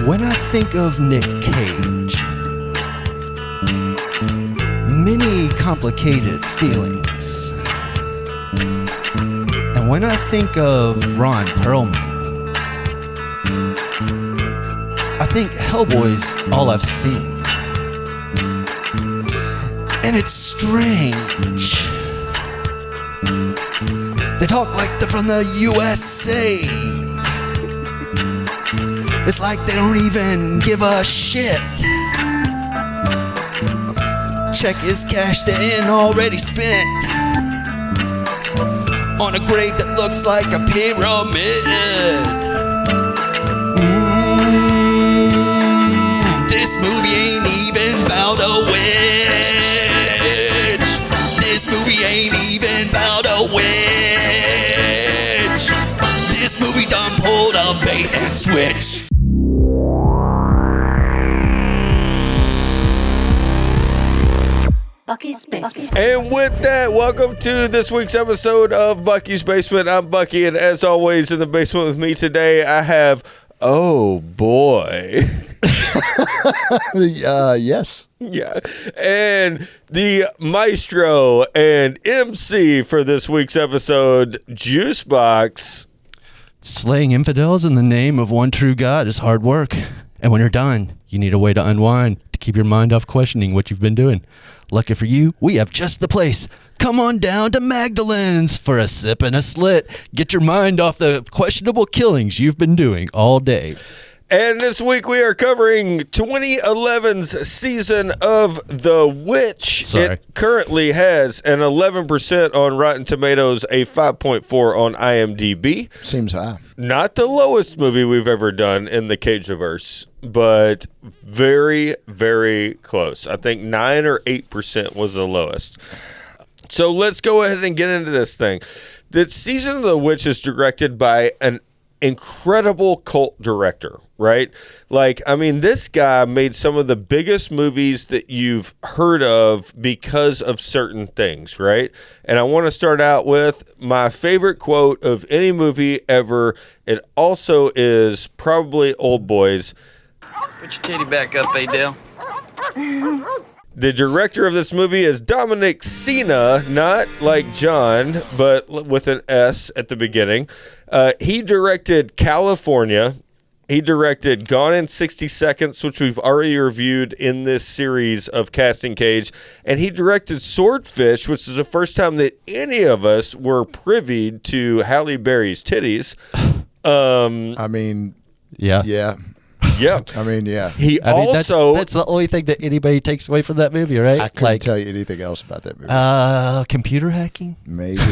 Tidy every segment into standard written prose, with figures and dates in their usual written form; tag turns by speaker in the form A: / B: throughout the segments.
A: When I think of Nick Cage, many complicated feelings. And when I think of Ron Perlman, I think Hellboy's all I've seen. And it's strange. They talk like they're from the USA. It's like they don't even give a shit. Check is cashed in, already spent on a grave that looks like a pyramid. This movie ain't even about a witch. This movie ain't even about a witch. This movie done pulled a bait and switch.
B: Bucky's Basement.
C: And with that, welcome to this week's episode of Bucky's Basement. I'm Bucky, and as always, in the basement with me today, I have, oh boy.
D: Yes.
C: Yeah. And the maestro and MC for this week's episode, Juicebox.
A: Slaying infidels in the name of one true God is hard work. And when you're done, you need a way to unwind, to keep your mind off questioning what you've been doing. Lucky for you, we have just the place. Come on down to Magdalene's for a sip and a slit. Get your mind off the questionable killings you've been doing all day.
C: And this week we are covering 2011's season of The Witch.
A: Sorry.
C: It currently has an 11% on Rotten Tomatoes, a 5.4 on IMDb.
D: Seems high.
C: Not the lowest movie we've ever done in the Cageverse, but very, very close. I think 9 or 8% was the lowest. So let's go ahead and get into this thing. The season of The Witch is directed by an incredible cult director, right? Like, I mean, this guy made some of the biggest movies that you've heard of because of certain things, right? And I want to start out with my favorite quote of any movie ever. It also is probably Old Boys.
E: Put your titty back up, Adele.
C: The director of this movie is Dominic Sena, not like John, but with an S at the beginning. He directed California. He directed Gone in 60 Seconds, which we've already reviewed in this series of Casting Cage. And he directed Swordfish, which is the first time that any of us were privy to Halle Berry's titties.
D: I mean,
A: Yeah.
D: yeah.
C: Yep.
D: I mean, yeah.
C: He
A: I mean,
C: also...
A: that's the only thing that anybody takes away from that movie, right?
D: I couldn't tell you anything else about that movie.
A: Computer hacking?
D: Maybe.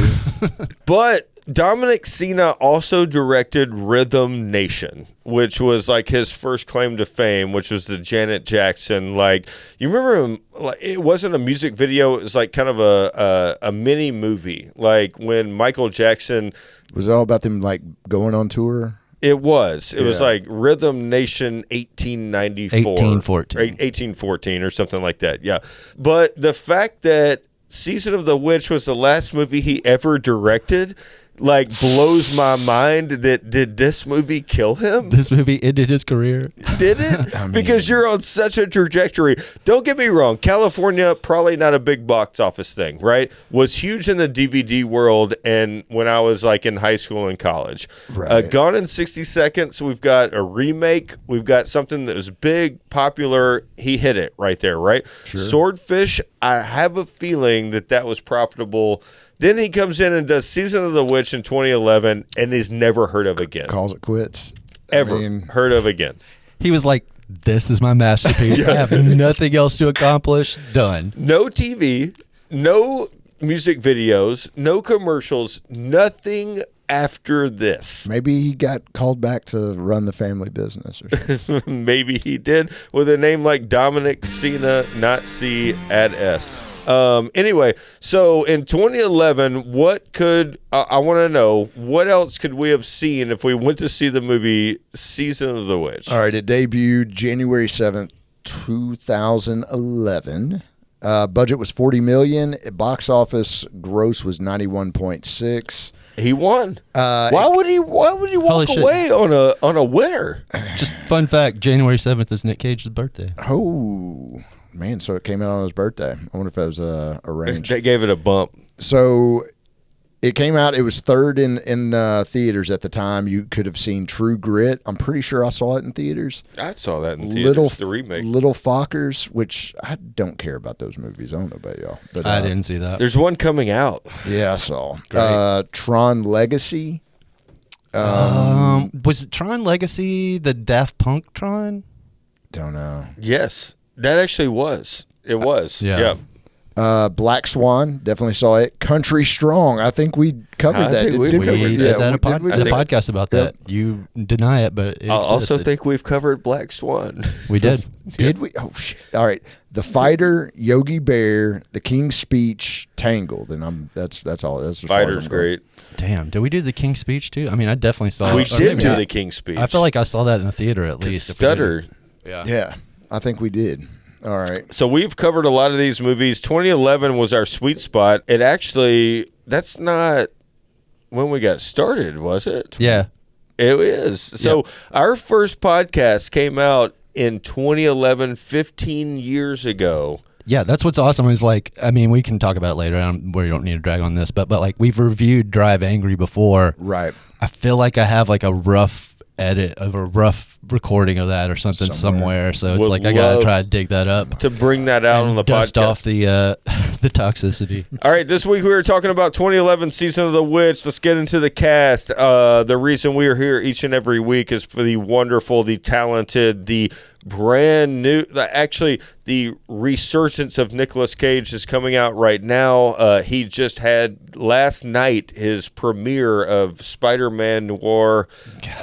C: But Dominic Sena also directed Rhythm Nation, which was like his first claim to fame, which was the Janet Jackson. Like, you remember him? Like, it wasn't a music video. It was like kind of a mini movie. Like when Michael Jackson...
D: Was it all about them like going on tour?
C: It was. It was
D: Yeah.
C: like Rhythm Nation 1894.
A: 1814.
C: 1814 or something like that, yeah. But the fact that Season of the Witch was the last movie he ever directed, like, blows my mind. That did this movie kill him?
A: This movie ended his career.
C: Did it?
D: I mean-
C: Because you're on such a trajectory. Don't get me wrong. California, probably not a big box office thing, right? Was huge in the DVD world and when I was like in high school and college.
D: Right.
C: Gone in 60 Seconds, we've got a remake. We've got something that was big, popular. He hit it right there, right?
D: Sure.
C: Swordfish, I have a feeling that was profitable. Then he comes in and does Season of the Witch in 2011 and is never heard of again.
D: Calls it quits.
C: Ever
D: I mean,
C: heard of again.
A: He was like, this is my masterpiece. I have nothing else to accomplish. Done.
C: No TV, no music videos, no commercials, nothing after this.
D: maybe he got called back to run the family business or something.
C: Maybe he did with a name like Dominic Sena, not C, add S. Anyway, so in 2011, what could I want to know? What else could we have seen if we went to see the movie Season of the Witch?
D: All right, it debuted January 7th, 2011. Budget was $40 million. Box office gross was 91.6.
C: He won. Why would he walk away on a winner?
A: Just fun fact: January 7th is Nick Cage's birthday.
D: Oh man! So it came out on his birthday. I wonder if that was arranged.
C: They gave it a bump.
D: So it came out. It was third in the theaters at the time. You could have seen True Grit. I'm pretty sure I saw it in theaters.
C: I saw that in theaters. The remake.
D: Little Fockers, which I don't care about those movies. I don't know about y'all, but
A: I didn't see that.
C: There's one coming out.
D: Yeah, I saw. Tron Legacy.
A: Was it Tron Legacy the Daft Punk Tron?
D: Don't know.
C: Yes, that actually was. It was.
A: Yeah.
C: Yep.
D: Black Swan, definitely saw it. Country Strong, I think we covered that.
C: think we
A: We did that a podcast about that.
D: Yep.
A: You deny it, but it
C: I also
A: existed.
C: think we've covered Black Swan.
A: We did.
D: Did we? Oh shit! All right, The Fighter, Yogi Bear, The King's Speech, Tangled, and that's all. That's as far as
C: Fighter's
D: I'm going.
C: great.
A: Damn, did we do the King's Speech too? I mean, I definitely saw.
C: We
A: it. Or
C: did
A: maybe
C: do
A: not.
C: the King's Speech.
A: I feel like I saw that in the theater at least. if we
C: Stutter.
A: didn't. Yeah.
D: Yeah, I think we did. All right.
C: So we've covered a lot of these movies. 2011 was our sweet spot. It actually, that's not when we got started, was it?
A: Yeah.
C: It is. So our first podcast came out in 2011, 15 years ago.
A: Yeah, that's what's awesome is like, I mean, we can talk about it later. We don't need to drag on this, but like we've reviewed Drive Angry before.
D: Right.
A: I feel like I have like a rough edit of a rough recording of that or something somewhere. So it's
C: Would
A: like I gotta
C: love
A: try to dig that up
C: To bring that out
A: and
C: on the
A: dust
C: podcast.
A: off the the toxicity.
C: All right, this week we were talking about 2011 Season of the Witch. Let's get into the cast. The reason we are here each and every week is for the wonderful, the talented, the brand new, actually the resurgence of Nicolas Cage is coming out right now. He just had last night his premiere of Spider-Man Noir,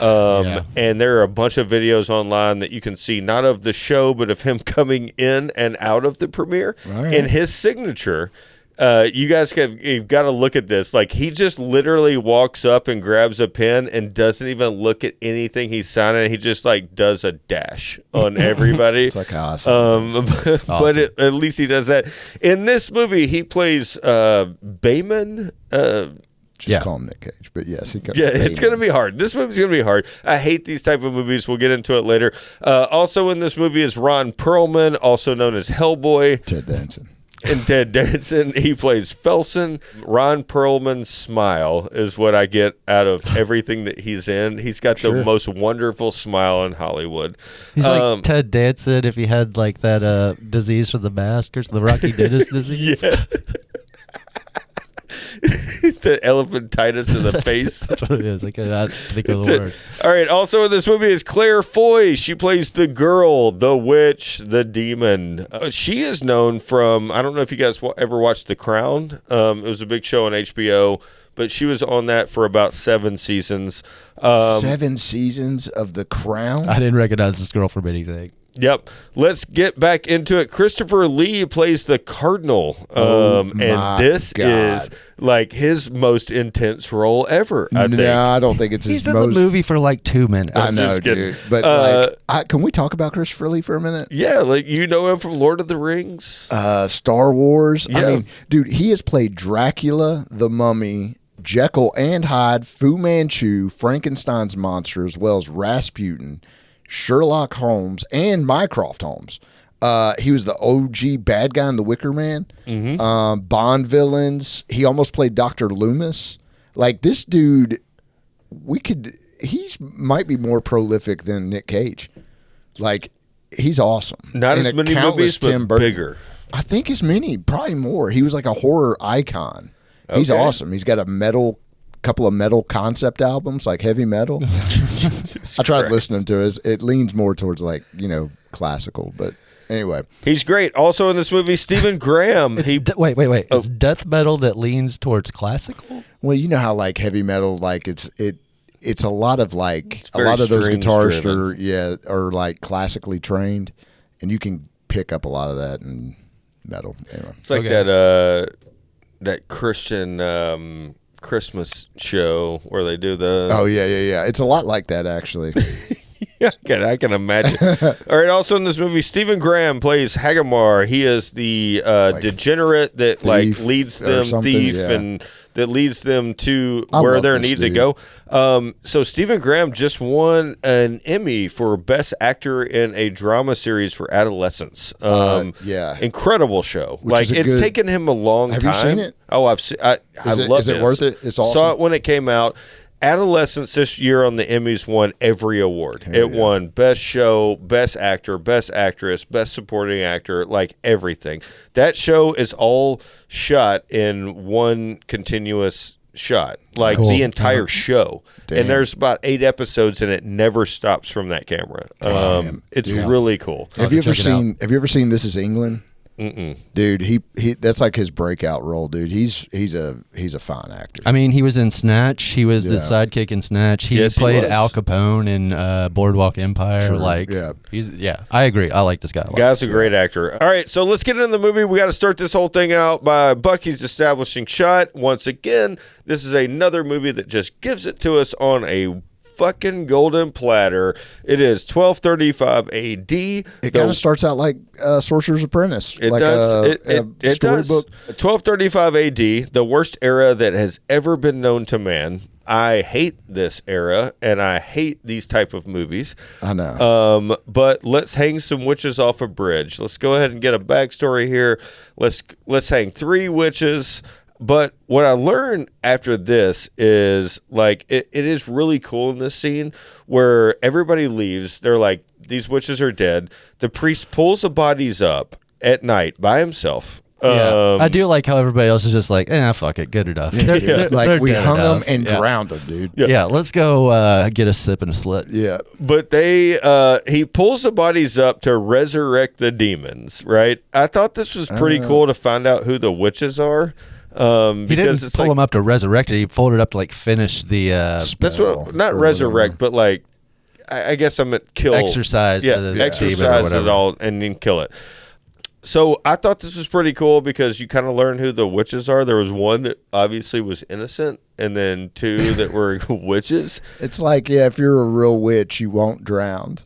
C: and there are a bunch of videos online that you can see, not of the show, but of him coming in and out of the premiere.
D: Right.
C: And his signature, you guys you've got to look at this. Like, he just literally walks up and grabs a pen and doesn't even look at anything he's signing. He just like does a dash on everybody.
D: It's like awesome.
C: But at least he does that. In this movie, he plays Bayman.
D: Just call him Nick Cage, but yes, he.
C: Yeah, it's going to be hard. This movie's going to be hard. I hate these type of movies. We'll get into it later. Also in this movie is Ron Perlman, also known as Hellboy.
D: Ted Danson.
C: And Ted Danson, he plays Felson. Ron Perlman's smile is what I get out of everything that he's in. He's got the most wonderful smile in Hollywood.
A: He's like Ted Danson if he had like that disease for the mask or the Rocky Dennis disease.
C: Yeah. The elephantitis in the face.
A: That's what it is. I cannot think of the word.
C: All right. Also in this movie is Claire Foy. She plays the girl, the witch, the demon. She is known from, I don't know if you guys ever watched The Crown. It was a big show on HBO, but she was on that for about 7 seasons.
D: 7 seasons of The Crown.
A: I didn't recognize this girl from anything.
C: Yep. Let's get back into it. Christopher Lee plays the Cardinal. And this is like his most intense role ever, I think.
D: No, I don't think it's his
A: He's
D: most.
A: in the movie for like 2 minutes.
D: I know,
C: just kidding.
D: dude. But can we talk about Christopher Lee for a minute?
C: Yeah, like you know him from Lord of the Rings.
D: Star Wars.
C: Yeah.
D: I mean, dude, he has played Dracula, the Mummy, Jekyll and Hyde, Fu Manchu, Frankenstein's monster, as well as Rasputin, Sherlock Holmes, and Mycroft Holmes. He was the OG bad guy in The Wicker Man. Bond villains. He almost played Dr. Loomis. Like, this dude, he might be more prolific than Nick Cage. Like, he's awesome.
C: Not as many movies, but bigger.
D: I think as many, probably more. He was like a horror icon. He's awesome. He's got couple of metal concept albums, like heavy metal. I tried listening to it. It leans more towards like, classical, but anyway.
C: He's great. Also in this movie, Stephen Graham.
A: Wait. Is death metal that leans towards classical?
D: Well, you know how like heavy metal, like it's a lot of like a
C: very
D: lot of those
C: strings
D: guitarists are like classically trained, and you can pick up a lot of that in metal. Anyway.
C: It's like that Christian Christmas show where they do the.
D: Oh yeah. It's a lot like that actually.
C: Yeah, I can imagine. All right. Also in this movie, Stephen Graham plays Hagamar. He is the degenerate that leads them and that leads them to where they're needed to go. So Stephen Graham just won an Emmy for Best Actor in a Drama Series for Adolescents. Incredible show. It's taken him a long time.
D: Have you seen it?
C: Oh, I've seen. I love it.
D: Is it worth it? It's awesome.
C: Saw it when it came out. Adolescents this year on the Emmys won every award. It won Best Show, Best Actor, Best Actress, Best Supporting Actor, everything. That show is all shot in one continuous shot, the entire show. Damn. And there's about 8 episodes, and it never stops from that camera. It's really cool.
D: Have you ever seen This Is England?
C: Mm-mm.
D: Dude, he that's like his breakout role, dude. He's a fine actor.
A: I mean, he was in Snatch. He was the sidekick in Snatch. He played Al Capone in Boardwalk Empire.
D: True.
A: I agree. I like this guy a lot.
C: Guy's a great actor. All right, so let's get into the movie. We got to start this whole thing out by Bucky's establishing shot. Once again, this is another movie that just gives it to us on a fucking golden platter. It is 1235 AD.
D: It kind of starts out like Sorcerer's Apprentice.
C: It does. It does. 1235 AD, the worst era that has ever been known to man. I hate this era, and I hate these type of movies.
D: I know.
C: But let's hang some witches off a bridge. Let's go ahead and get a backstory here. Let's hang 3 witches. But what I learned after this is it is really cool in this scene where everybody leaves. They're like, these witches are dead. The priest pulls the bodies up at night by himself.
A: Yeah, I do like how everybody else is just like, fuck it, good enough. They're
D: we hung them
A: enough.
D: and drowned them, dude.
A: Yeah, let's go get a sip and a slit.
D: Yeah.
C: But he pulls the bodies up to resurrect the demons, right? I thought this was pretty cool to find out who the witches are.
A: He didn't pull them up to resurrect it. He pulled it up to finish the.
C: That's what, not resurrect, but I guess I'm at kill.
A: Exercise.
C: Exercise it all and then kill it. So I thought this was pretty cool because you kind of learn who the witches are. There was one that obviously was innocent, and then 2 that were witches.
D: It's if you're a real witch, you won't drown.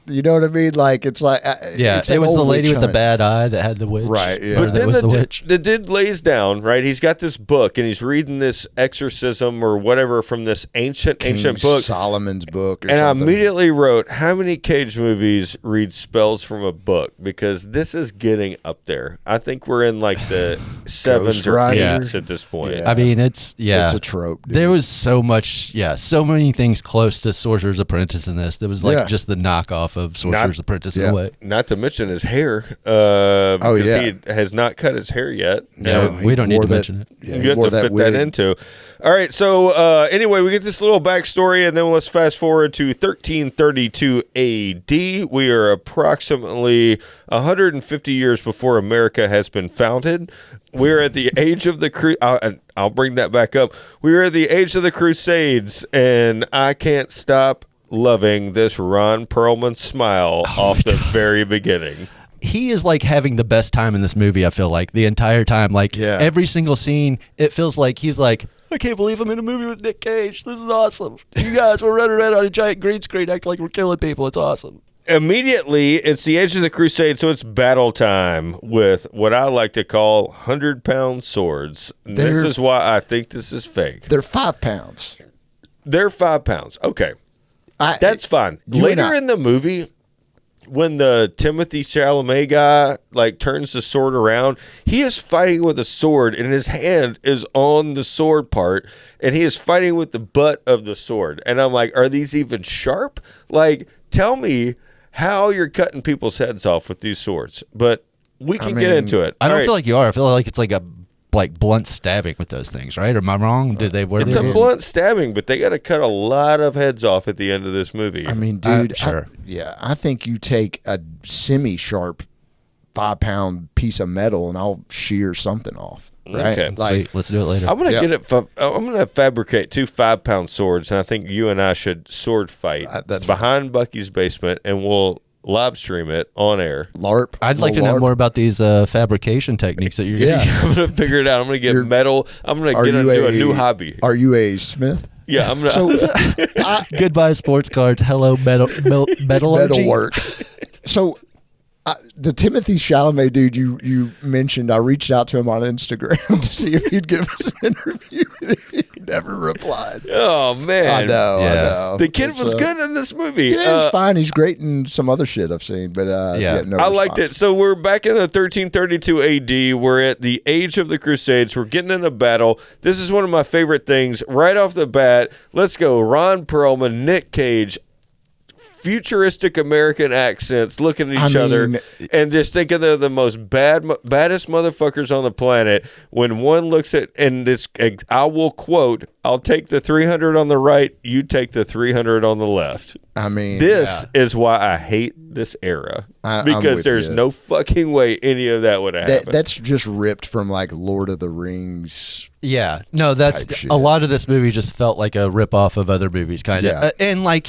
D: You know what I mean? It's
A: it was the lady with the bad eye that had the witch,
D: right? Yeah,
C: but then
A: was the witch.
C: The dude lays down, right? He's got this book and he's reading this exorcism or whatever from this ancient book,
D: Solomon's book.
C: And something. I immediately wrote, how many Cage movies read spells from a book? Because this is getting up there. I think we're in the 7s or 8s at this point.
A: Yeah. I mean, it's
D: a trope. Dude.
A: There was so many things close to Sorcerer's Apprentice in this. There was just the knockoff of Sorcerer's Apprentice in a way.
C: Not to mention his hair. Because he has not cut his hair yet.
A: No, we don't need to mention it.
C: Yeah, you have to fit that into. All right, so anyway, we get this little backstory, and then let's fast forward to 1332 AD. We are approximately 150 years before America has been founded. We're at the age of the I'll bring that back up. We're at the age of the Crusades, and I can't stop loving this Ron Perlman smile off the very beginning.
A: He is having the best time in this movie, I feel the entire time. Every single scene, it feels like he's I can't believe I'm in a movie with Nick Cage. This is awesome. You guys, we're running around on a giant green screen acting like we're killing people. It's awesome.
C: Immediately, it's the age of the Crusade, so it's battle time with what I like to call 100-pound swords. This is why I think this is fake.
D: They're 5 pounds.
C: They're 5 pounds. Okay. That's fine. Later in the movie, when the Timothy Chalamet guy turns the sword around, he is fighting with a sword, and his hand is on the sword part, and he is fighting with the butt of the sword. And I'm like, are these even sharp? Tell me how you're cutting people's heads off with these swords. But we can get into it.
A: I don't feel like you are. I feel like it's a blunt stabbing with those things, right? Am I wrong?
C: It's a blunt stabbing, but they got to cut a lot of heads off at the end of this movie.
D: I mean, dude,
A: sure.
D: I think you take a semi-sharp 5-pound piece of metal and I'll shear something off. Right?
A: Okay, sweet. Let's do it later.
C: I'm gonna fabricate 2 5-pound swords, and I think you and I should sword fight.
D: That's
C: behind Bucky's basement, and we'll live stream it on air.
D: LARP.
A: I'd like to know more about these fabrication techniques that you're getting.
C: I'm going to figure it out. I'm going to get metal. I'm going to get into a new hobby.
D: Are you a smith?
C: Yeah, I'm not.
D: So
A: Goodbye sports cards. Hello metallurgy.
D: metalwork. So the Timothy Chalamet dude you mentioned, I reached out to him on Instagram to see if he'd give us an interview. He never replied.
C: Oh man,
D: I know.
C: The kid was good in this movie.
D: Yeah, he's fine. He's great in some other shit I've seen, but no
C: I liked
D: response.
C: it. So we're back in the 1332 AD. We're at the age of the Crusades. We're getting in a battle. This is one of my favorite things. Right off the bat, let's go. Ron Perlman, Nick Cage, futuristic American accents, looking at each other and just thinking they're the most baddest motherfuckers on the planet. When one looks at, and this, I will quote, "I'll take the 300 on the right, you take the 300 on the left."
D: I mean,
C: this is why I hate this era,
D: I'm
C: because
D: with
C: there's
D: you.
C: no fucking way any of that would have happened.
D: That's just ripped from like Lord of the Rings.
A: Yeah, no,
D: type
A: that's
D: shit.
A: a lot of this movie just felt like a ripoff of other movies, kind of.
D: Yeah.
A: And like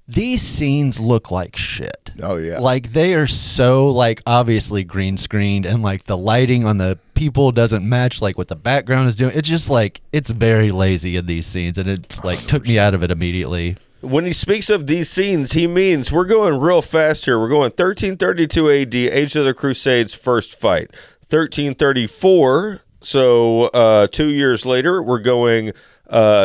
A: these scenes look like shit.
D: Oh yeah,
A: Like they are so like obviously green screened, and like the lighting on the people doesn't match like what the background is doing. It's just like it's very lazy in these scenes, and it's like took me out of it immediately.
C: When he speaks of these scenes, he means we're going real fast here. We're going 1332 AD, Age of the Crusades, first fight. 1334, so 2 years later, we're going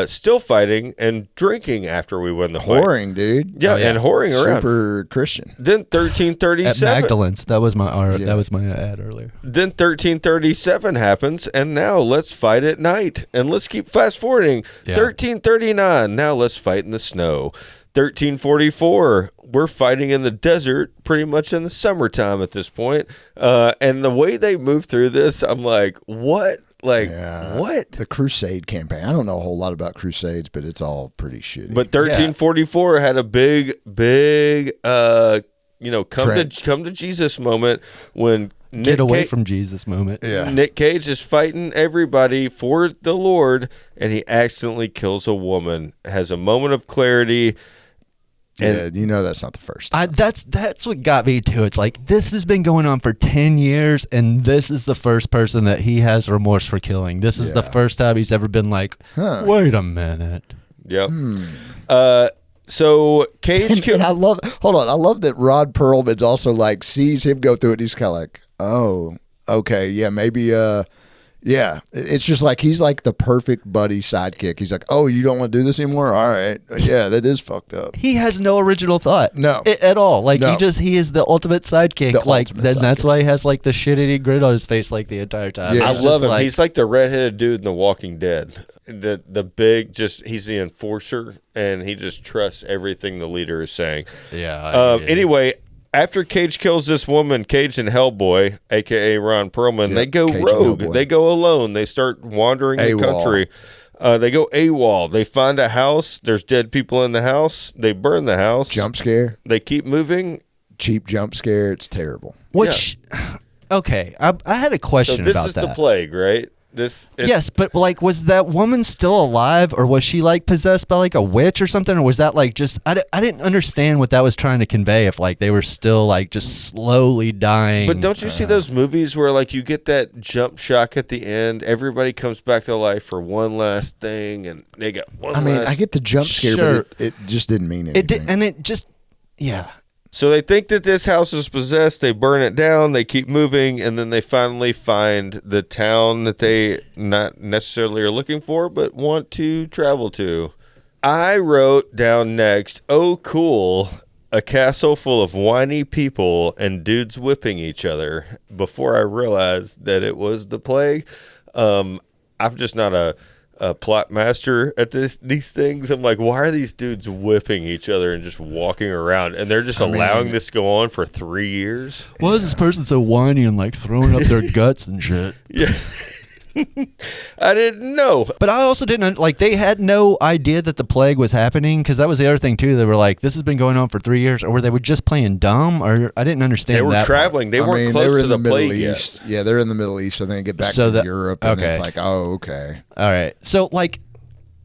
C: still fighting and drinking after we win the fight.
D: whoring, dude.
C: Yeah, and whoring around.
D: Super Christian.
C: Then
A: At
C: 1337.
A: Magdalene's, that was my ad earlier.
C: Then 1337 happens, and now let's fight at night. And let's keep fast forwarding.
A: Yeah.
C: 1339, now let's fight in the snow. 1344, we're fighting in the desert, pretty much in the summertime at this point. And the way they move through this, I'm like, what? Like, what?
D: The Crusade campaign. I don't know a whole lot about Crusades, but it's all pretty shitty.
C: But 1344 had a big, come to Jesus moment when
A: Get away from Jesus moment.
D: yeah.
C: Nick Cage is fighting everybody for the Lord, and he accidentally kills a woman. Has a moment of clarity.
D: Yeah, you know that's not the first time.
A: That's what got me too. It's like this has been going on for 10 years, and this is the first person that he has remorse for killing. This is the first time he's ever been like, wait a minute.
C: Yep. So Cage
D: And I love that Rod Perlman's also like sees him go through it. And he's kind of like, oh, okay, yeah, maybe, yeah. It's just like he's like the perfect buddy sidekick. He's like, oh, you don't want to do this anymore? All right, yeah, that is fucked up.
A: He has no original thought, at all. Like
D: No.
A: he is the ultimate sidekick.
D: The
A: like
D: ultimate
A: then that's
D: sidekick.
A: why he has like the shit-eating grin on his face like the entire time.
D: Yeah.
C: I
A: It's
C: love
A: just
C: him.
A: like-
C: He's like the redheaded dude in The Walking Dead. The big, he's the enforcer, and he just trusts everything the leader is saying.
A: yeah.
C: Anyway, after Cage kills this woman, Cage and Hellboy, a.k.a. Ron Perlman, they go
D: Cage and
C: rogue.
D: Hellboy.
C: They go alone. They start wandering the
D: AWOL.
C: country. They go AWOL. They find a house. There's dead people in the house. They burn the house.
D: Jump scare,
C: They keep moving.
D: cheap jump scare. It's terrible.
A: Which, okay, I had a
C: So
A: question
C: this
A: about
C: is
A: that.
C: the plague, right?
A: Yes, but like, was that woman still alive, or was she like possessed by like a witch or something, or was that like just I didn't understand what that was trying to convey. If like they were still like just slowly dying.
C: But don't you see those movies where like you get that jump shock at the end? Everybody comes back to life for one last thing, and they got one.
D: I get the jump scare,
A: Sure.
D: but it just didn't mean anything.
A: It did, and it just
C: So they think that this house is possessed. They burn it down. They keep moving, and then they finally find the town that they not necessarily are looking for, but want to travel to. I wrote down next, oh, cool, a castle full of whiny people and dudes whipping each other, before I realized that it was the plague. I'm just not a plot master at these things. I'm like, why are these dudes whipping each other and just walking around, and they're just allowing this to go on for 3 years?
A: why is this person so whiny and like throwing up their guts and shit?
C: Yeah. I didn't know.
A: But I also didn't like they had no idea that the plague was happening, because that was the other thing too. They were like, this has been going on for 3 years, or were they were just playing dumb, or I didn't understand.
C: They were
A: that
C: traveling. They weren't
D: they
C: close
D: were
C: to
D: in
C: the
D: Middle
C: plague
D: East.
C: yet.
D: Yeah, they're in the Middle East, and then get back
A: So
D: to Europe, and it's
A: okay.
D: like, oh, okay,
A: All right, so like.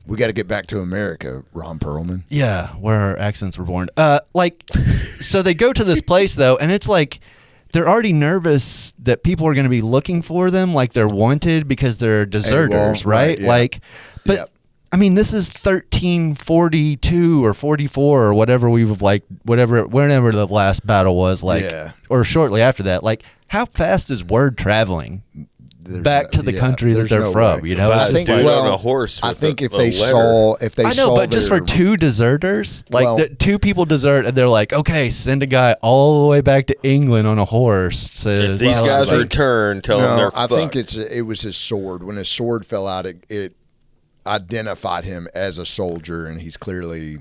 D: we got to get back to America, Ron Perlman.
A: Yeah, where our accents were born. So they go to this place though, and it's like they're already nervous that people are going to be looking for them, like they're wanted because they're deserters,
D: right, yeah.
A: Like, but
D: Yep.
A: I mean, this is 1342 or 44 or whatever whenever the last battle was, or shortly after that. Like, how fast is word traveling back to the country that they're from?
D: Way.
A: You know,
C: I
A: it's
C: think on a horse.
D: I
C: With
D: think
C: the,
D: if they
C: letter.
D: saw,
A: I know, but just for two deserters, like two people desert, and they're like, okay, send a guy all the way back to England on a horse.
C: If these guys return, tell them they're
D: I
C: fucked.
D: think it was his sword. When his sword fell out, it identified him as a soldier, and he's clearly.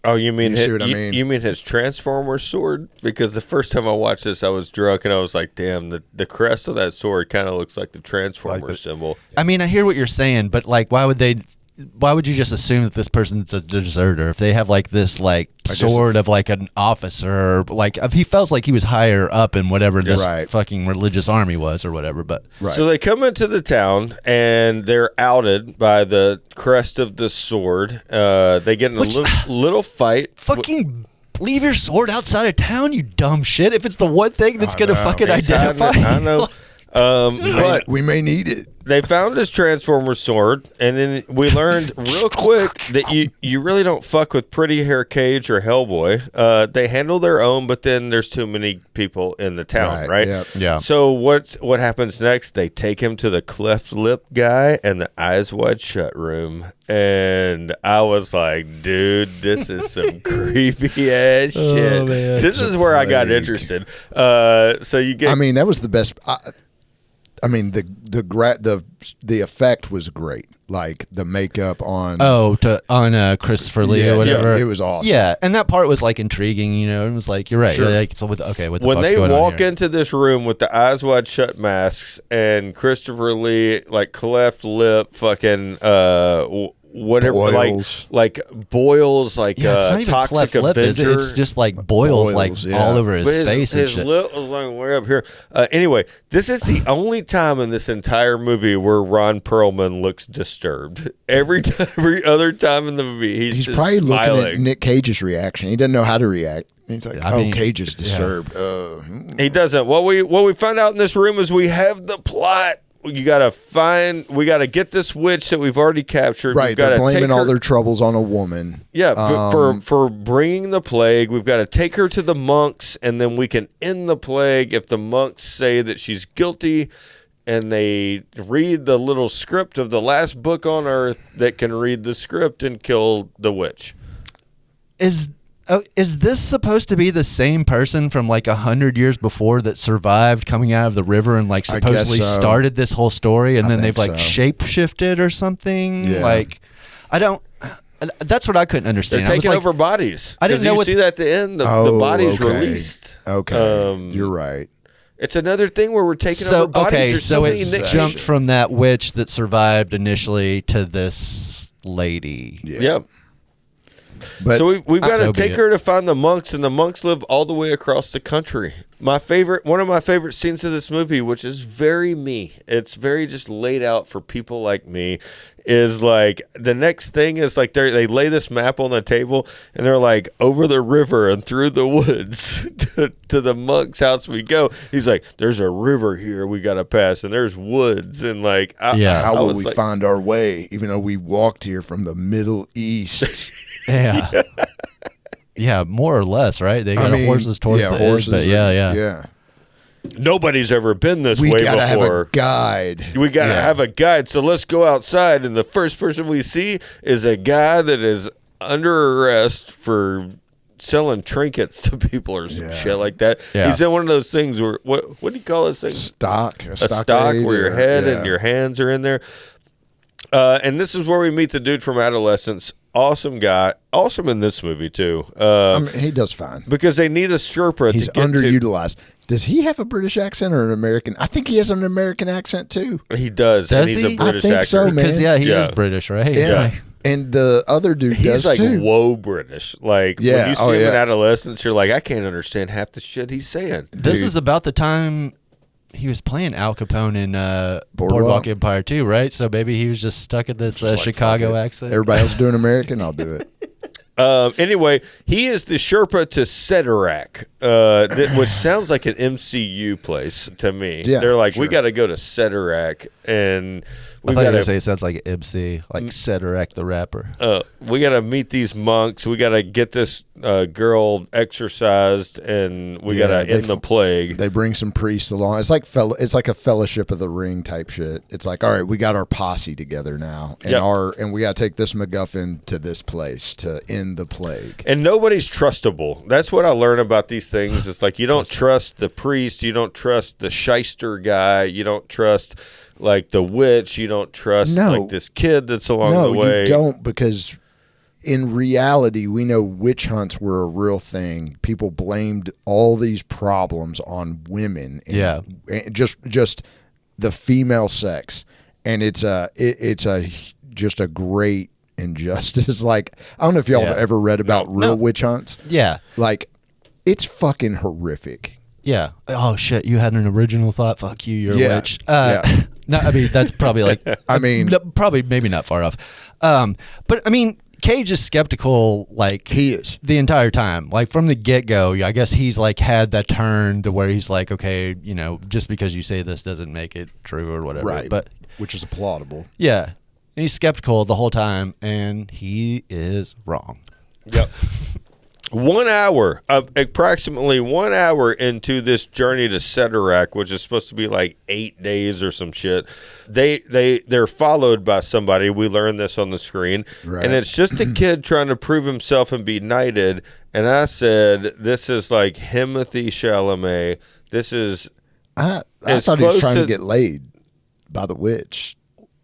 C: Oh, you mean
D: see what I mean?
C: You mean his Transformer sword? Because the first time I watched this, I was drunk and I was like, "Damn, the crest of that sword kind of looks like the Transformer symbol."
A: I mean, I hear what you're saying, but like, why would you just assume that this person's a deserter if they have like this like sword of like an officer, or like if he felt like he was higher up in whatever this fucking religious army was or whatever? But
C: so they come into the town and they're outed by the crest of the sword. They get in a little fight.
A: Fucking leave your sword outside of town, you dumb shit. If it's the one thing that's gonna fucking identify,
C: I know. But
D: we may need it.
C: They found his Transformer sword, and then we learned real quick that you really don't fuck with Pretty Hair Cage or Hellboy. They handle their own, but then there's too many people in the town, right?
D: Yep.
A: Yeah.
C: So what happens next? They take him to the cleft lip guy and the eyes wide shut room, and I was like, dude, this is some creepy ass shit.
A: Man.
C: This is where I got interested. So you get.
D: I mean, that was the best. I mean, the effect was great. Like the makeup on
A: Christopher Lee or whatever.
D: it was awesome.
A: Yeah, and that part was like intriguing. You know, it was like you're right.
D: Sure.
A: Like, so what the
C: when
A: fuck's
C: they
A: going on
C: walk
A: here?
C: into this room with the eyes wide shut masks and Christopher Lee like cleft lip, fucking whatever,
D: boils.
C: like boils, like
A: Yeah, it's not even
C: Toxic
A: cleft lip.
C: Avenger.
A: It's just like boils like all over his
C: But
A: face and
C: his
A: shit.
C: lip was like way up here. Anyway, this is the only time in this entire movie where Ron Perlman looks disturbed. Every other time in the movie, he's just
D: probably
C: smiling.
D: looking at Nick Cage's reaction. He doesn't know how to react. He's like, Cage is disturbed.
C: He doesn't. What we find out in this room is we have the plot. We gotta get this witch that we've already captured.
D: Right,
C: We've gotta
D: they're blaming
C: take her,
D: all their troubles on a woman.
C: Yeah, for bringing the plague. We've got to take her to the monks, and then we can end the plague if the monks say that she's guilty, and they read the little script of the last book on earth that can read the script and kill the witch.
A: Is this supposed to be the same person from like 100 years before that survived coming out of the river and like supposedly started this whole story, and then they've like shape shifted or something?
D: Yeah.
A: Like, I don't. That's what I couldn't understand.
C: They're taking
A: I was like,
C: over bodies.
A: I didn't know
C: you see that at the end. The body's released.
D: Okay, you're right.
C: It's another thing where we're taking over bodies.
A: Okay,
C: There's
A: so
C: many
A: it's
C: niches.
A: jumped from that witch that survived initially to this lady.
D: Yeah.
C: Yep.
D: But
C: So we've got to
A: So be
C: take
A: it.
C: her to find the monks, and the monks live all the way across the country. One of my favorite scenes of this movie, which is very me, it's very just laid out for people like me, is like the next thing is like they lay this map on the table, and they're like, over the river and through the woods to the monk's house we go. He's like, there's a river here we got to pass, and there's woods, and like
D: how will we
C: like,
D: find our way, even though we walked here from the Middle East?
A: Yeah. Yeah, more or less, right? They got horses towards the edge, but yeah.
C: nobody's ever been this
D: We
C: way
D: gotta have
C: before.
D: a guide.
C: We got to have a guide. So let's go outside. And the first person we see is a guy that is under arrest for selling trinkets to people or some shit like that.
A: Yeah.
C: He's in one of those things where, what do you call this thing?
D: A
C: stock where your head and your hands are in there. And this is where we meet the dude from Adolescence. Awesome guy. Awesome in this movie, too.
D: He does fine.
C: Because they need a Sherpa
D: He's
C: to get
D: underutilized. Does he have a British accent or an American? I think he has an American accent too.
C: He does.
A: Does
C: and he's
A: he?
C: a British
D: I think
C: actor.
D: so, man.
A: Because he
C: Yeah.
A: is British, right?
D: Yeah. And the other dude
C: He's
D: does
C: like,
D: too.
C: whoa, British. Like,
D: Yeah.
C: when you see
D: Oh,
C: him in
D: yeah.
C: Adolescence, you're like, I can't understand half the shit he's saying.
A: This
D: Dude.
A: is about the time he was playing Al Capone in
D: Boardwalk.
A: Boardwalk Empire too, right? So maybe he was just stuck at this
D: Like,
A: Chicago
D: fuck it.
A: accent.
D: Everybody else doing American, I'll do it.
C: Anyway, he is the Sherpa to Cedarak, which sounds like an MCU place to me.
D: Yeah,
C: they're like,
D: sure.
C: we got to go to Cedarak, and
A: I
C: we
A: thought you
C: got
A: were going to
C: to
A: say it sounds like MC, like Cedarak the rapper.
C: we got to meet these monks. We got to get this girl exorcised, and we got to end the plague.
D: They bring some priests along. It's like a Fellowship of the Ring type shit. It's like, all right, we got our posse together now, and and we got to take this MacGuffin to this place to end the plague.
C: And nobody's trustable. That's what I learned about these things. It's like you don't trust the priest, you don't trust the shyster guy, you don't trust like the witch, you don't trust like this kid that's along the way.
D: No, you don't, because in reality, we know witch hunts were a real thing. People blamed all these problems on women. And just the female sex, and it's just a great injustice. Like, I don't know if y'all have ever read about real witch hunts.
A: Yeah.
D: Like, it's fucking horrific.
A: Yeah. Oh, shit. You had an original thought. Fuck you. You're a witch.
D: Yeah.
A: No, I mean, that's probably like, probably maybe not far off. But I mean, Cage is skeptical, like,
D: he is
A: the entire time. Like, from the get-go, I guess he's like had that turn to where he's like, okay, you know, just because you say this doesn't make it true or whatever.
D: right,
A: But
D: which is applaudable.
A: yeah, and he's skeptical the whole time, and he is wrong.
C: Yep. 1 hour, approximately 1 hour into this journey to Cedarak, which is supposed to be like 8 days or some shit, they're followed by somebody. We learned this on the screen, and it's just a kid trying to prove himself and be knighted. And I said, this is like Timothée Chalamet. This is.
D: I thought he was trying to get laid by the witch.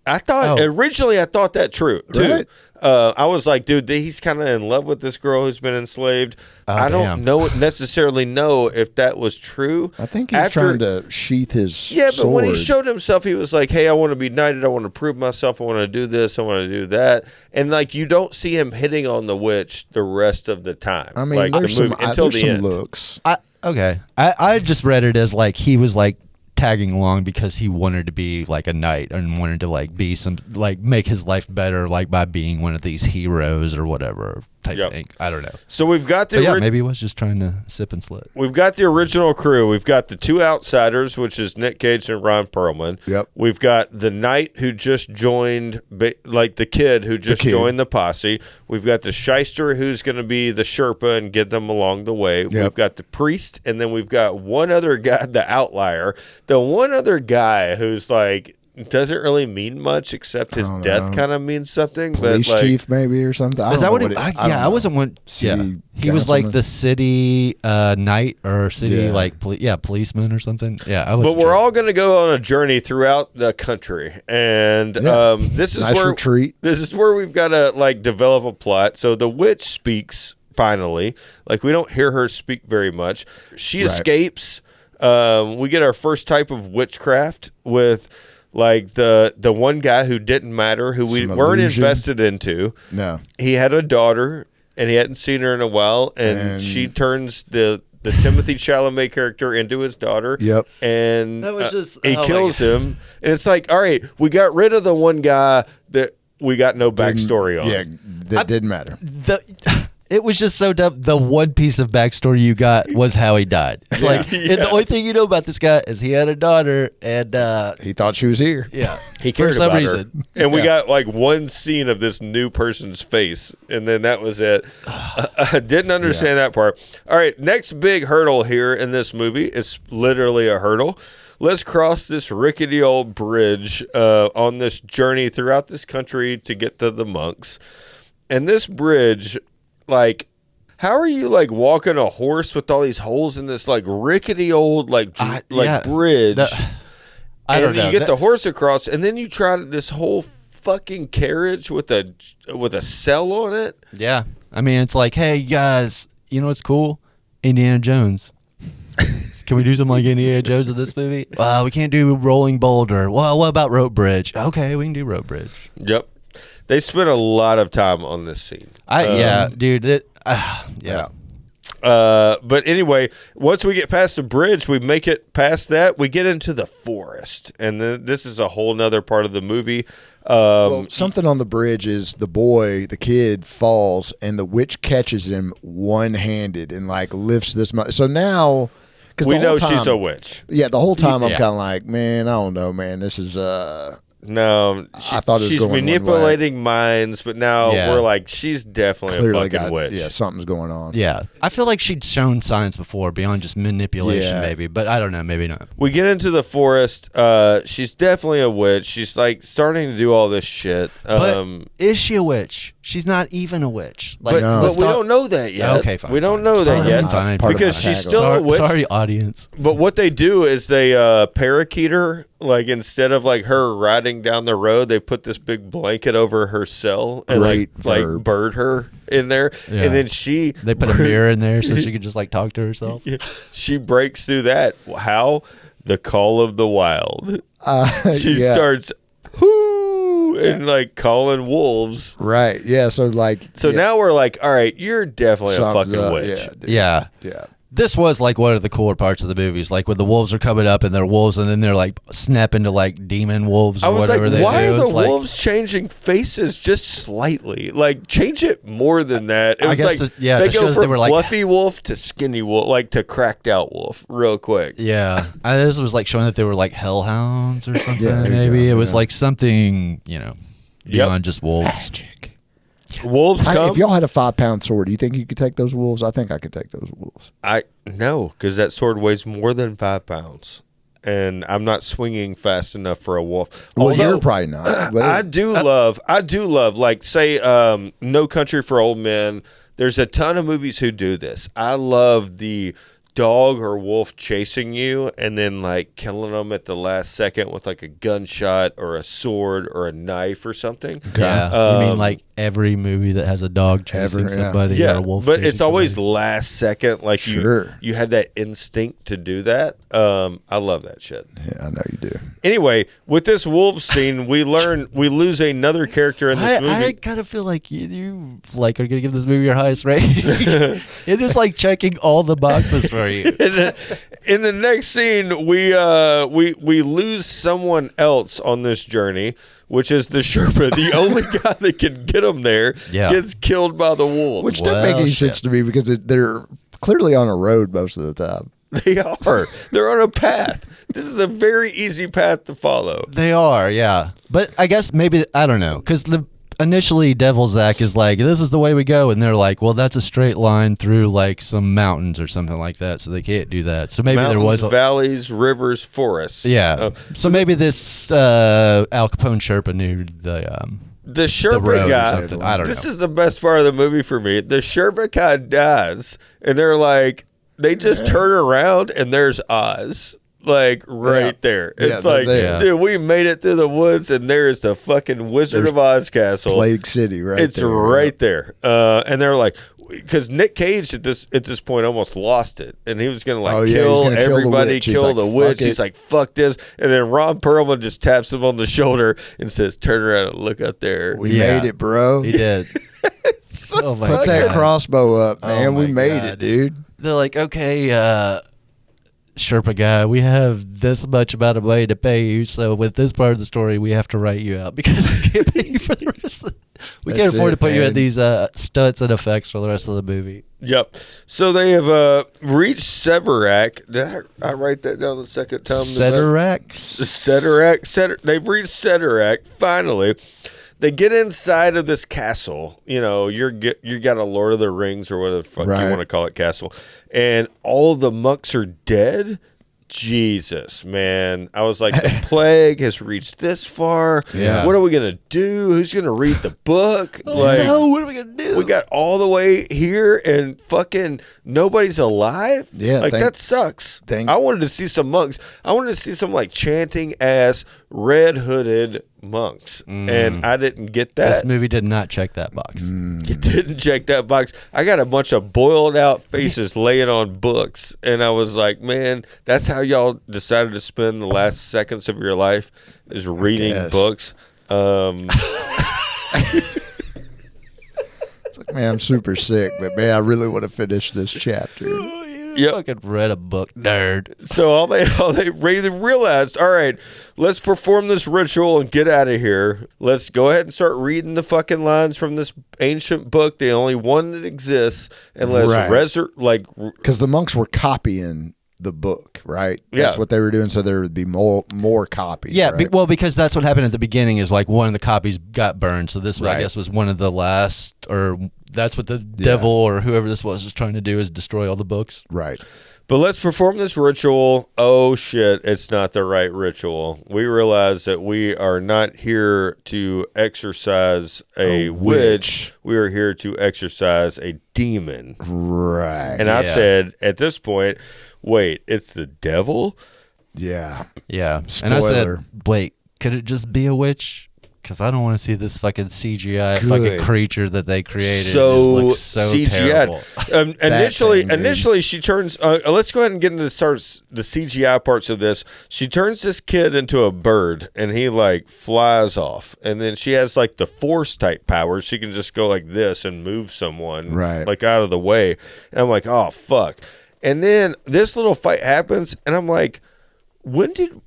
C: I thought originally I thought that true too.
D: Right.
C: I was like, dude, he's kind of in love with this girl who's been enslaved. I don't necessarily know if that was true.
D: I think he's trying to sheath his sword.
C: But when he showed himself, he was like, hey, I want to be knighted. I want to prove myself. I want to do this. I want to do that. And like, you don't see him hitting on the witch the rest of the time.
D: I mean,
C: like,
D: there's
C: the movie, until the end.
D: looks.
A: I just read it as like he was like tagging along because he wanted to be like a knight and wanted to like be some like make his life better like by being one of these heroes or whatever type thing. I don't know.
C: So we've got the
A: maybe he was just trying to sip and slit.
C: We've got the original crew. We've got the two outsiders, which is Nick Cage and Ron Perlman.
D: Yep.
C: We've got the knight who just joined, like the kid who just joined the posse. We've got the shyster who's going to be the Sherpa and get them along the way.
D: Yep.
C: We've got the priest, and then we've got one other guy, the outlier. The one other guy who's like doesn't really mean much except his death kind of means something.
D: Police chief maybe or something.
A: Is that what it? I wasn't one. Yeah, he was like the city knight or city like policeman or something. Yeah, I was.
C: But we're all going to go on a journey throughout the country, and this is where
D: retreat.
C: This is where we've got to like develop a plot. So the witch speaks finally. Like we don't hear her speak very much. She escapes. We get our first type of witchcraft with like the one guy who didn't matter, who we weren't invested into.
D: No.
C: He had a daughter, and he hadn't seen her in a while, and she turns the Timothée Chalamet character into his daughter.
D: Yep.
C: And
A: that was just,
C: he kills him. And it's like, all right, we got rid of the one guy that we got no backstory on.
D: Yeah, that didn't matter.
A: It was just so dumb. The one piece of backstory you got was how he died. It's and the only thing you know about this guy is he had a daughter, and
D: he thought she was here.
A: Yeah,
C: he cared
A: for some
C: about
A: reason.
C: Her. And we got like one scene of this new person's face, and then that was it. I didn't understand that part. All right, next big hurdle here in this movie is literally a hurdle. Let's cross this rickety old bridge on this journey throughout this country to get to the monks. And this bridge, like, how are you like walking a horse with all these holes in this like rickety old like bridge? I don't know. You get the horse across, and then you try this whole fucking carriage with a cell on it.
A: Yeah, I mean it's like, hey guys, you know what's cool? Indiana Jones. Can we do something like Indiana Jones in this movie? Well, we can't do rolling boulder. Well, what about rope bridge? Okay, we can do rope bridge.
C: Yep. They spent a lot of time on this scene.
A: Dude. Yeah.
C: But anyway, once we get past the bridge, we make it past that. We get into the forest, and then this is a whole nother part of the movie.
D: Well, something on the bridge is the kid falls, and the witch catches him one-handed and like lifts this much. So now, because
C: we know she's a witch.
D: Yeah, the whole time I'm kind of like, man, I don't know, man. This is
C: No,
D: I thought it was
C: she's
D: going one
C: manipulating minds, but now we're like, she's definitely
D: clearly
C: a fucking witch.
D: Yeah, something's going on.
A: Yeah. I feel like she'd shown signs before beyond just manipulation,
D: Yeah.
A: maybe. But I don't know. Maybe not.
C: We get into the forest. She's definitely a witch. She's like starting to do all this shit.
A: But is she a witch? She's not even a witch. Like,
C: but we don't know that yet.
A: Okay, fine.
C: We don't know that yet
A: Fine.
C: because she's still a witch.
A: Sorry, audience.
C: But what they do is they parakeet her. Like instead of like her riding down the road, they put this big blanket over her cell and like bird her in there,
A: Yeah.
C: and then
A: They put a mirror in there so she could just like talk to herself.
C: she breaks through that. How? The call of the wild. She starts whoo and like calling wolves.
D: Right. Yeah. So like.
C: So now we're like, all right, you're definitely a
D: something's
C: fucking
D: up.
C: witch.
D: Yeah. dude.
A: Yeah.
D: Yeah.
A: This was like one of the cooler parts of the movies, like when the wolves are coming up and they're wolves, and then they're like snap into like demon wolves or
C: I was
A: whatever
C: like,
A: they
C: why
A: do.
C: are the
A: It's like,
C: wolves changing faces just slightly? Like, change it more than that. It
A: I
C: was
A: guess
C: like,
A: to
C: they go
A: show that
C: from
A: they were like-
C: fluffy wolf to skinny wolf, like to cracked out wolf, real quick.
A: Yeah, this was like showing that they were like hellhounds or something.
D: there you
A: Maybe
D: go,
A: it was
D: yeah.
A: like something, beyond just wolves.
C: Wolves come.
D: If y'all had a 5-pound sword, do you think you could take those wolves? I think I could take those wolves.
C: No, because that sword weighs more than 5 pounds. And I'm not swinging fast enough for a wolf.
D: Well,
C: Although,
D: you're probably not. But
C: I do love, like, say, No Country for Old Men. There's a ton of movies who do this. I love the dog or wolf chasing you and then like killing them at the last second with like a gunshot or a sword or a knife or something.
A: Yeah, you mean like every movie that has a dog chasing
D: yeah.
A: somebody or a wolf?
C: But
A: chasing
C: it's always
A: somebody?
C: last second. Like you had that instinct to do that. I love that shit.
D: Yeah, I know you do.
C: Anyway, with this wolf scene, we lose another character in this movie.
A: I kind of feel like you like are gonna give this movie your highest rating. It is like checking all the boxes for you.
C: In the next scene, we lose someone else on this journey, which is the Sherpa. The only guy that can get him there gets killed by the wolves.
D: Which doesn't make any sense to me because they're clearly on a road most of the time.
C: They are. They're on a path. This is a very easy path to follow.
A: They are, yeah. But I guess maybe I don't know because initially Devil's Act is like, this is the way we go, and they're like, well, that's a straight line through like some mountains or something like that, so they can't do that. So maybe
C: Mountains,
A: there was
C: valleys, rivers, forests.
A: Yeah. So maybe this Al Capone Sherpa knew
C: the Sherpa guy.
A: I don't know.
C: This is the best part of the movie for me. The Sherpa guy dies, and they're like, they just turn around, and there's Oz. Like there. It's like, dude, we made it through the woods and there's the fucking Wizard of Oz castle.
D: Plague City, right?
C: It's
D: there.
C: right there. And they're like, because Nick Cage at this point almost lost it, and he was gonna kill everybody, kill the witch. He's like, fuck this. And then Ron Perlman just taps him on the shoulder and says, turn around and look up there.
D: We made it, bro.
A: He did.
C: So
D: put that crossbow up, man. We made it, dude.
A: They're like, okay, Sherpa guy, we have this much amount of money to pay you, so with this part of the story, we have to write you out because we can't pay you for the rest of we can't afford to put you in these stunts and effects for the rest of the movie.
C: Yep. So they have reached Severac. Did I write that down the second time?
A: Severac?
C: They've reached Severac, finally. They get inside of this castle. You know, you got a Lord of the Rings or whatever the fuck you want to call it castle. And all the monks are dead. Jesus, man. I was like, the plague has reached this far.
A: Yeah.
C: What are we going to do? Who's going to read the book?
A: What are we going to do?
C: We got all the way here and fucking nobody's alive?
D: Yeah.
C: That sucks. I wanted to see some monks. I wanted to see some like chanting ass red hooded monks. And I didn't get that.
A: This movie did not check that box.
C: It didn't check that box. I got a bunch of boiled out faces laying on books. And I was like, man, that's how y'all decided to spend the last seconds of your life is reading books.
D: Man, I'm super sick, but man, I really want to finish this chapter.
A: You fucking read a book, nerd.
C: So all they realized, all right, let's perform this ritual and get out of here. Let's go ahead and start reading the fucking lines from this ancient book, the only one that exists, and let's
D: because the monks were copying the book, right?
C: Yeah.
D: That's what they were doing, so there would be more copies.
A: Yeah,
D: right?
A: because that's what happened at the beginning is like one of the copies got burned. So this, I
D: Right.
A: guess, was one of the last, or that's what the devil or whoever this was trying to do, is destroy all the books.
D: Right.
C: But let's perform this ritual. Oh shit, it's not the right ritual. We realize that we are not here to exorcise a witch. We are here to exorcise a demon.
D: Right.
C: And I said at this point, wait, it's the devil?
D: Yeah.
A: Yeah.
D: Spoiler.
A: And I said, wait, could it just be a witch? Because I don't want to see this fucking CGI fucking creature that they created.
C: So,
A: it just looks so
C: CGI.
A: terrible.
C: Initially, she turns. Let's go ahead and get into the CGI parts of this. She turns this kid into a bird, and he like flies off. And then she has like the Force type powers. She can just go like this and move someone like out of the way. And I'm like, oh fuck. And then this little fight happens, and I'm like, when did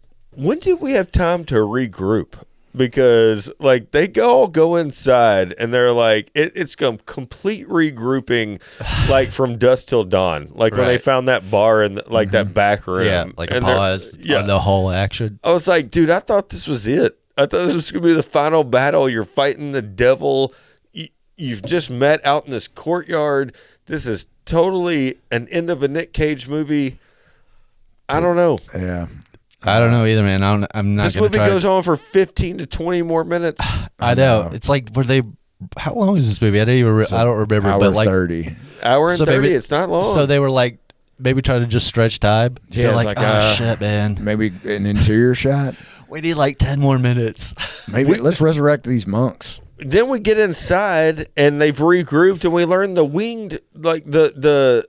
C: we have time to regroup? Because like they all go inside and they're like it's complete regrouping, like from dusk till dawn, like when they found that bar in that back room,
A: like a pause on the whole action.
C: I was like, dude, I thought this was it. I thought this was gonna be the final battle. You're fighting the devil. You've just met out in this courtyard. This is totally an end of a Nick Cage movie. I don't know.
D: Yeah.
A: I don't know either, man. I'm not.
C: This movie goes on for 15 to 20 more minutes.
A: I know. It's like, how long is this movie? I don't remember.
D: Hour
A: but like
D: 30.
C: Hour and 30. It's not long.
A: So they were like, maybe trying to just stretch time.
D: Yeah,
A: They're like, oh shit, man.
D: Maybe an interior shot.
A: We need like 10 more minutes.
D: Maybe let's resurrect these monks.
C: Then we get inside and they've regrouped, and we learn the winged, like the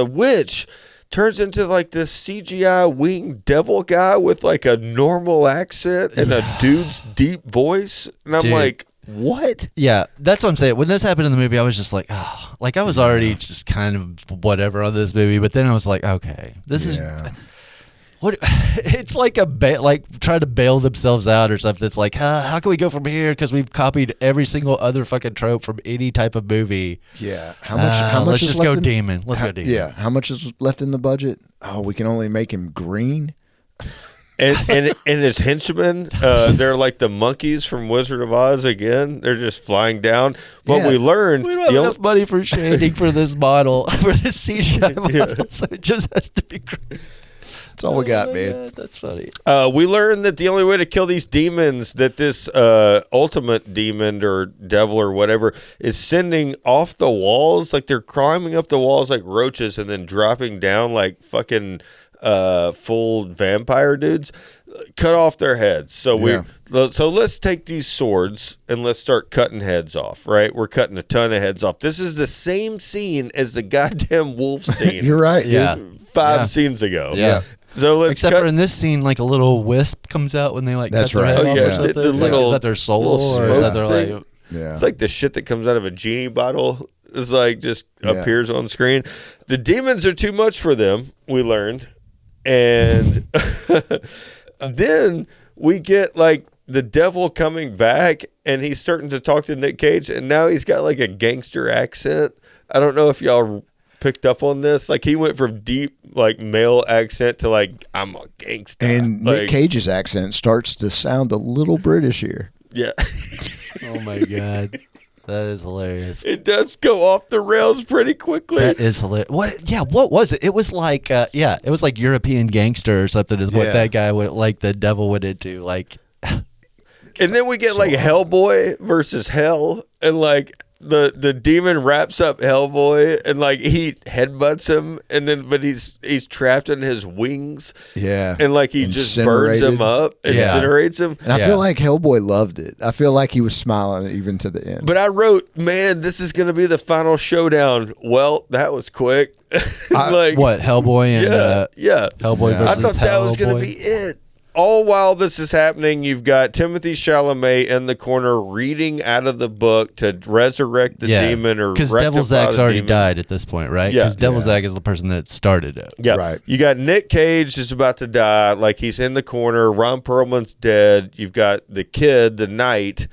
C: witch turns into like this CGI winged devil guy with like a normal accent and a dude's deep voice. And I'm like, what?
A: Yeah, that's what I'm saying. When this happened in the movie, I was just like, oh, like I was already just kind of whatever on this movie. But then I was like, okay, this is what it's like like trying to bail themselves out or something. It's like, how can we go from here? Because we've copied every single other fucking trope from any type of movie.
D: Yeah. How much
A: let's
D: is
A: just
D: left
A: go demon. Let's go demon.
D: Yeah. How much is left in the budget? Oh, we can only make him green.
C: And his henchmen, they're like the monkeys from Wizard of Oz again. They're just flying down. What we learned,
A: we don't have enough money for shading for this model, for this CGI model, so it just has to be green.
D: That's all we got, man.
A: God, that's funny.
C: We learned that the only way to kill these demons, that this ultimate demon or devil or whatever, is sending off the walls. Like they're climbing up the walls like roaches and then dropping down like fucking full vampire dudes. Cut off their heads. So let's take these swords and let's start cutting heads off, right? We're cutting a ton of heads off. This is the same scene as the goddamn wolf scene.
D: You're right.
A: Yeah.
C: Five scenes ago.
A: Yeah.
C: So let's
A: Except for in this scene, like a little wisp comes out when they like cut their head off or something.
C: The
A: It's like, is that their soul or is that their like?
D: Yeah.
C: It's like the shit that comes out of a genie bottle is like just appears on screen. The demons are too much for them, we learned. And then we get like the devil coming back and he's starting to talk to Nick Cage, and now he's got like a gangster accent. I don't know if y'all picked up on this. Like he went from deep like male accent to like, I'm a gangster.
D: And
C: like,
D: Nick Cage's accent starts to sound a little British here.
C: Yeah.
A: Oh my god, that is hilarious.
C: It does go off the rails pretty quickly.
A: That is hilarious. What? Yeah. What was it? It was like, it was like European gangster or something. Is what that guy would like. The devil went into like.
C: And then we get like Hellboy versus Hell, and like the demon wraps up Hellboy and like he headbutts him, and then but he's trapped in his wings.
D: Yeah.
C: And like he just burns him up, incinerates him.
D: And I feel like Hellboy loved it. I feel like he was smiling even to the end.
C: But I wrote, man, this is going to be the final showdown. Well, that was quick.
A: Like what, Hellboy and Hellboy versus
C: I thought that was going to
A: Hellboy?
C: be it. all while this is happening, you've got Timothy Chalamet in the corner reading out of the book to resurrect the demon or
A: because Devil's
C: rectify
A: Egg's
C: the
A: already
C: demon.
A: died at this point, right?
C: Yeah.
A: Because Devil's Egg is the person that started it.
C: Yeah.
D: Right.
C: You got Nick Cage is about to die. Like, he's in the corner. Ron Perlman's dead. You've got the kid, the knight,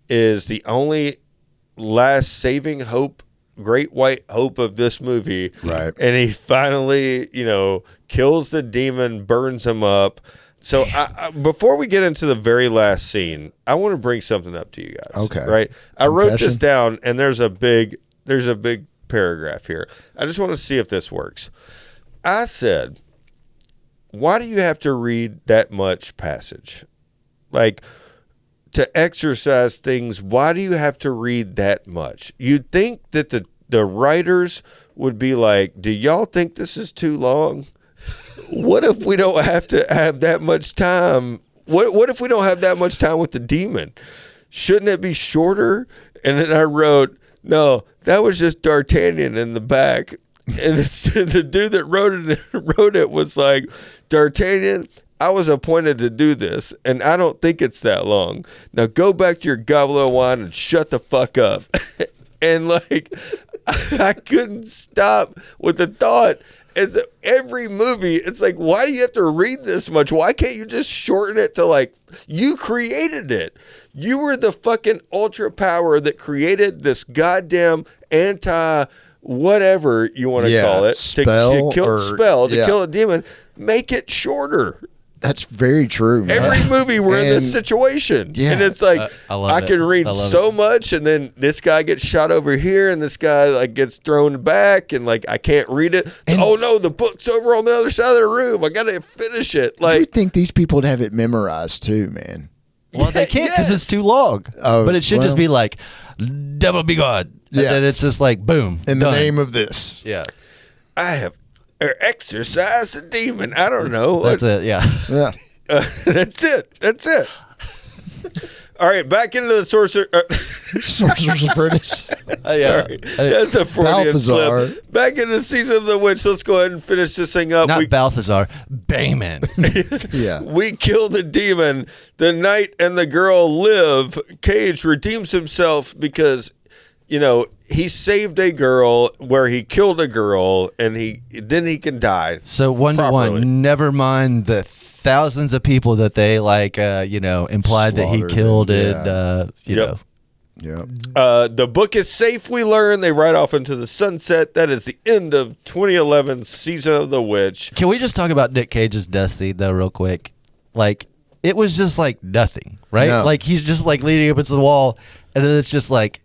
C: is the only last saving hope, great white hope of this movie.
D: Right.
C: And he finally, kills the demon, burns him up. So before we get into the very last scene, I want to bring something up to you guys.
D: Okay.
C: Right. I wrote this
D: Confession?
C: down, and there's a big paragraph here. I just want to see if this works. I said, why do you have to read that much passage? Like, to exercise things, why do you have to read that much? You'd think that the writers would be like, do y'all think this is too long? What if we don't have to have that much time? What if we don't have that much time with the demon? Shouldn't it be shorter? And then I wrote, no, that was just D'Artagnan in the back. And the dude that wrote it was like, D'Artagnan, I was appointed to do this, and I don't think it's that long. Now go back to your goblet of wine and shut the fuck up. And like, I couldn't stop with the thought. As every movie, it's like, why do you have to read this much? Why can't you just shorten it to like, you created it. You were the fucking ultra power that created this goddamn whatever you want to call it, to kill a demon. Make it shorter.
D: That's very true, man.
C: Every movie we're in this situation.
D: Yeah.
C: And it's like,
A: I
C: can read so much, and then this guy gets shot over here, and this guy like gets thrown back, and like I can't read it.
D: And
C: oh no, the book's over on the other side of the room. I gotta finish it.
D: You
C: Like,
D: think these people would have it memorized too, man?
A: Well, they can't because it's too long. But it should just be like, devil be God. And then it's just like, boom.
D: In the
A: done.
D: name of this.
A: Yeah.
C: I have exorcised a demon. I don't know.
A: That's it. Yeah.
D: Yeah.
C: That's it. All right, back into the sorcerer.
D: Sorcerer's Apprentice.
C: Sorry, that's a Freudian
D: Balthazar.
C: slip. Back into Season of the Witch. Let's go ahead and finish this thing up.
A: Not Balthazar. Bayman.
D: Yeah.
C: We kill the demon. The knight and the girl live. Cage redeems himself because, he saved a girl where he killed a girl, and then he can die.
A: So 1-to-1. Never mind the thousands of people that they implied that he
D: Slaughtered
A: killed
D: them,
A: and
C: Yep.
D: Yeah.
C: The book is safe, we learn. They ride off into the sunset. That is the end of 2011 Season of the Witch.
A: Can we just talk about Nick Cage's death scene though real quick? Like, it was just like nothing, right?
D: No.
A: Like, he's just like leaning up against the wall, and then it's just like,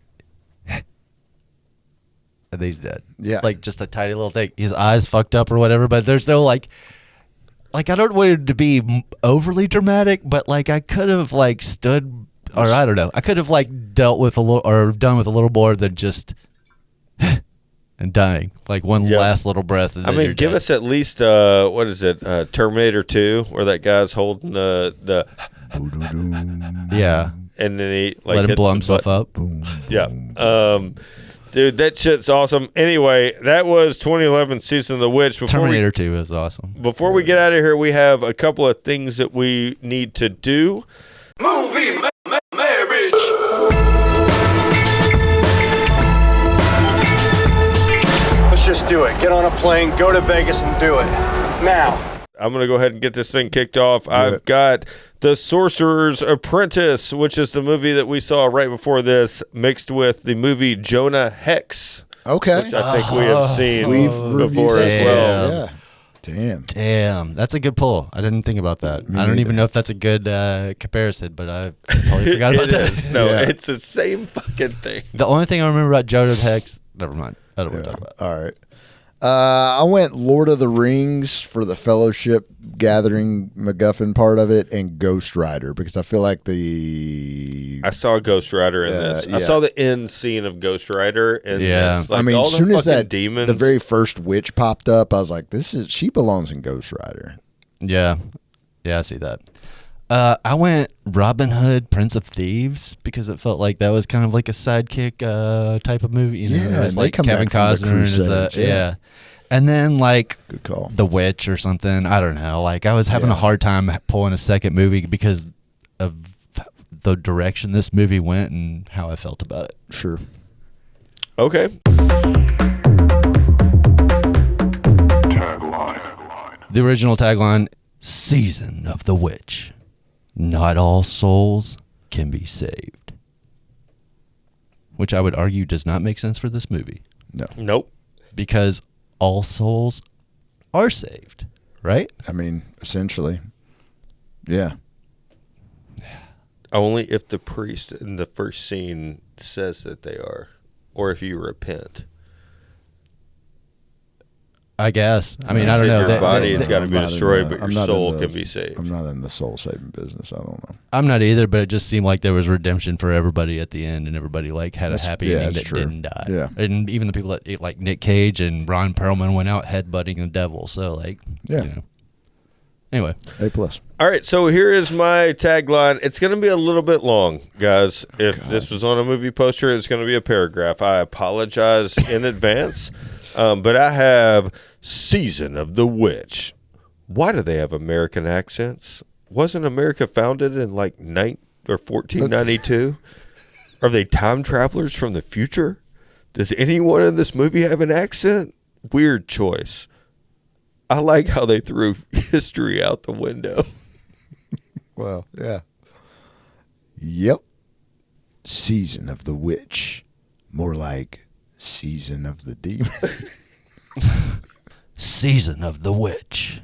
A: and he's dead.
D: Yeah.
A: Like, just a tiny little thing. His eyes fucked up or whatever, but there's no like I don't want it to be overly dramatic, but like I could have like stood, or I don't know, I could have like dealt with a little, or done with a little more than just and dying, like one last little breath. And
C: I
A: then
C: mean,
A: you're
C: give
A: dead.
C: us at least what is it, Terminator 2, where that guy's holding the
A: Yeah.
C: and then he like
A: Let him
C: hits
A: blow
C: the
A: himself
C: button.
A: up.
C: Yeah. Dude, that shit's awesome. Anyway, that was 2011 Season of the Witch.
A: Terminator 2 is awesome.
C: Before we get out of here, we have a couple of things that we need to do.
B: Movie marriage.
F: Let's just do it. Get on a plane, go to Vegas, and do it. Now.
C: I'm going to go ahead and get this thing kicked off. I've got The Sorcerer's Apprentice, which is the movie that we saw right before this, mixed with the movie Jonah Hex,
D: Okay.
C: which I think we have seen
D: We've
C: before
D: reviewed
C: as
D: that.
C: well.
D: Yeah.
A: Damn, that's a good pull. I didn't think about that. I don't even know if that's a good comparison, but I totally forgot about
C: It
A: that.
C: is. No,
D: Yeah.
C: it's the same fucking thing.
A: The only thing I remember about Jonah Hex, never mind. I don't want to talk about it.
D: All right. I went Lord of the Rings for the Fellowship Gathering MacGuffin part of it, and Ghost Rider, because I feel like
C: I saw Ghost Rider in this. I
D: yeah.
C: saw the end scene of Ghost Rider, and it's like
D: I mean,
C: all
D: as
C: the
D: soon as
C: fucking
D: that
C: demons.
D: the very first witch popped up, I was like, she belongs in Ghost Rider.
A: Yeah, I see that. I went Robin Hood, Prince of Thieves, because it felt like that was kind of like a sidekick type of movie. You know,
D: Yeah,
A: it was
D: and they
A: like
D: come
A: Kevin
D: back from the
A: Costner and his,
D: Crusades, yeah.
A: yeah. And then like
D: Good call.
A: The Witch or something. I don't know. Like I was having a hard time pulling a second movie because of the direction this movie went and how I felt about it.
D: Sure.
C: Okay.
A: The original tagline, Season of the Witch. Not all souls can be saved. Which I would argue does not make sense for this movie.
D: No.
C: Nope.
A: Because all souls are saved, right?
D: I mean, essentially. Yeah.
C: Only if the priest in the first scene says that they are, or if you repent.
A: I guess. I mean, I don't know.
C: Your body has got to
D: I'm
C: be
D: not in
C: destroyed,
D: the-
C: but your
D: I'm not
C: soul
D: in the-
C: can be saved.
D: I'm not in the soul saving business. I don't know.
A: I'm not either, but it just seemed like there was redemption for everybody at the end, and everybody like had a
D: That's-
A: happy
D: yeah,
A: ending
D: that's
A: that
D: true.
A: didn't die.
D: Yeah.
A: And even the people that like Nick Cage and Ron Perlman went out headbutting the devil. So like,
D: Yeah.
A: you know. Anyway,
D: A+.
C: All right, so here is my tagline. It's going to be a little bit long, guys. If this was on a movie poster, it's going to be a paragraph. I apologize in advance, but I have Season of the Witch. Why do they have American accents? Wasn't America founded in like 1492? Are they time travelers from the future? Does anyone in this movie have an accent? Weird choice. I like how they threw history out the window.
D: Well, yeah. Yep. Season of the Witch. More like Season of the Demon.
A: Season of the Witch.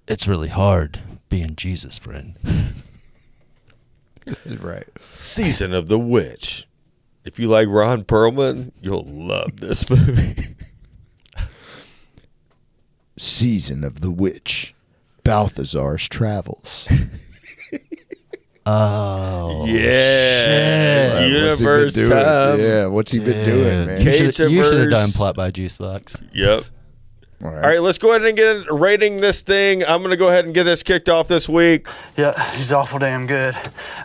A: It's really hard being Jesus' friend.
D: Right.
C: Season of the Witch. If you like Ron Perlman, you'll love this movie.
D: Season of the Witch. Balthazar's Travels.
A: Oh,
C: Yeah.
A: shit.
C: Universe
D: What's he been doing?
C: time.
D: Yeah, what's he been doing, man?
C: Okay.
A: You should have done
C: Cageverse.
A: Plot by Juicebox.
C: Yep.
D: All
C: All right, let's go ahead and get rating this thing. I'm going to go ahead and get this kicked off this week.
G: Yeah, he's awful damn good.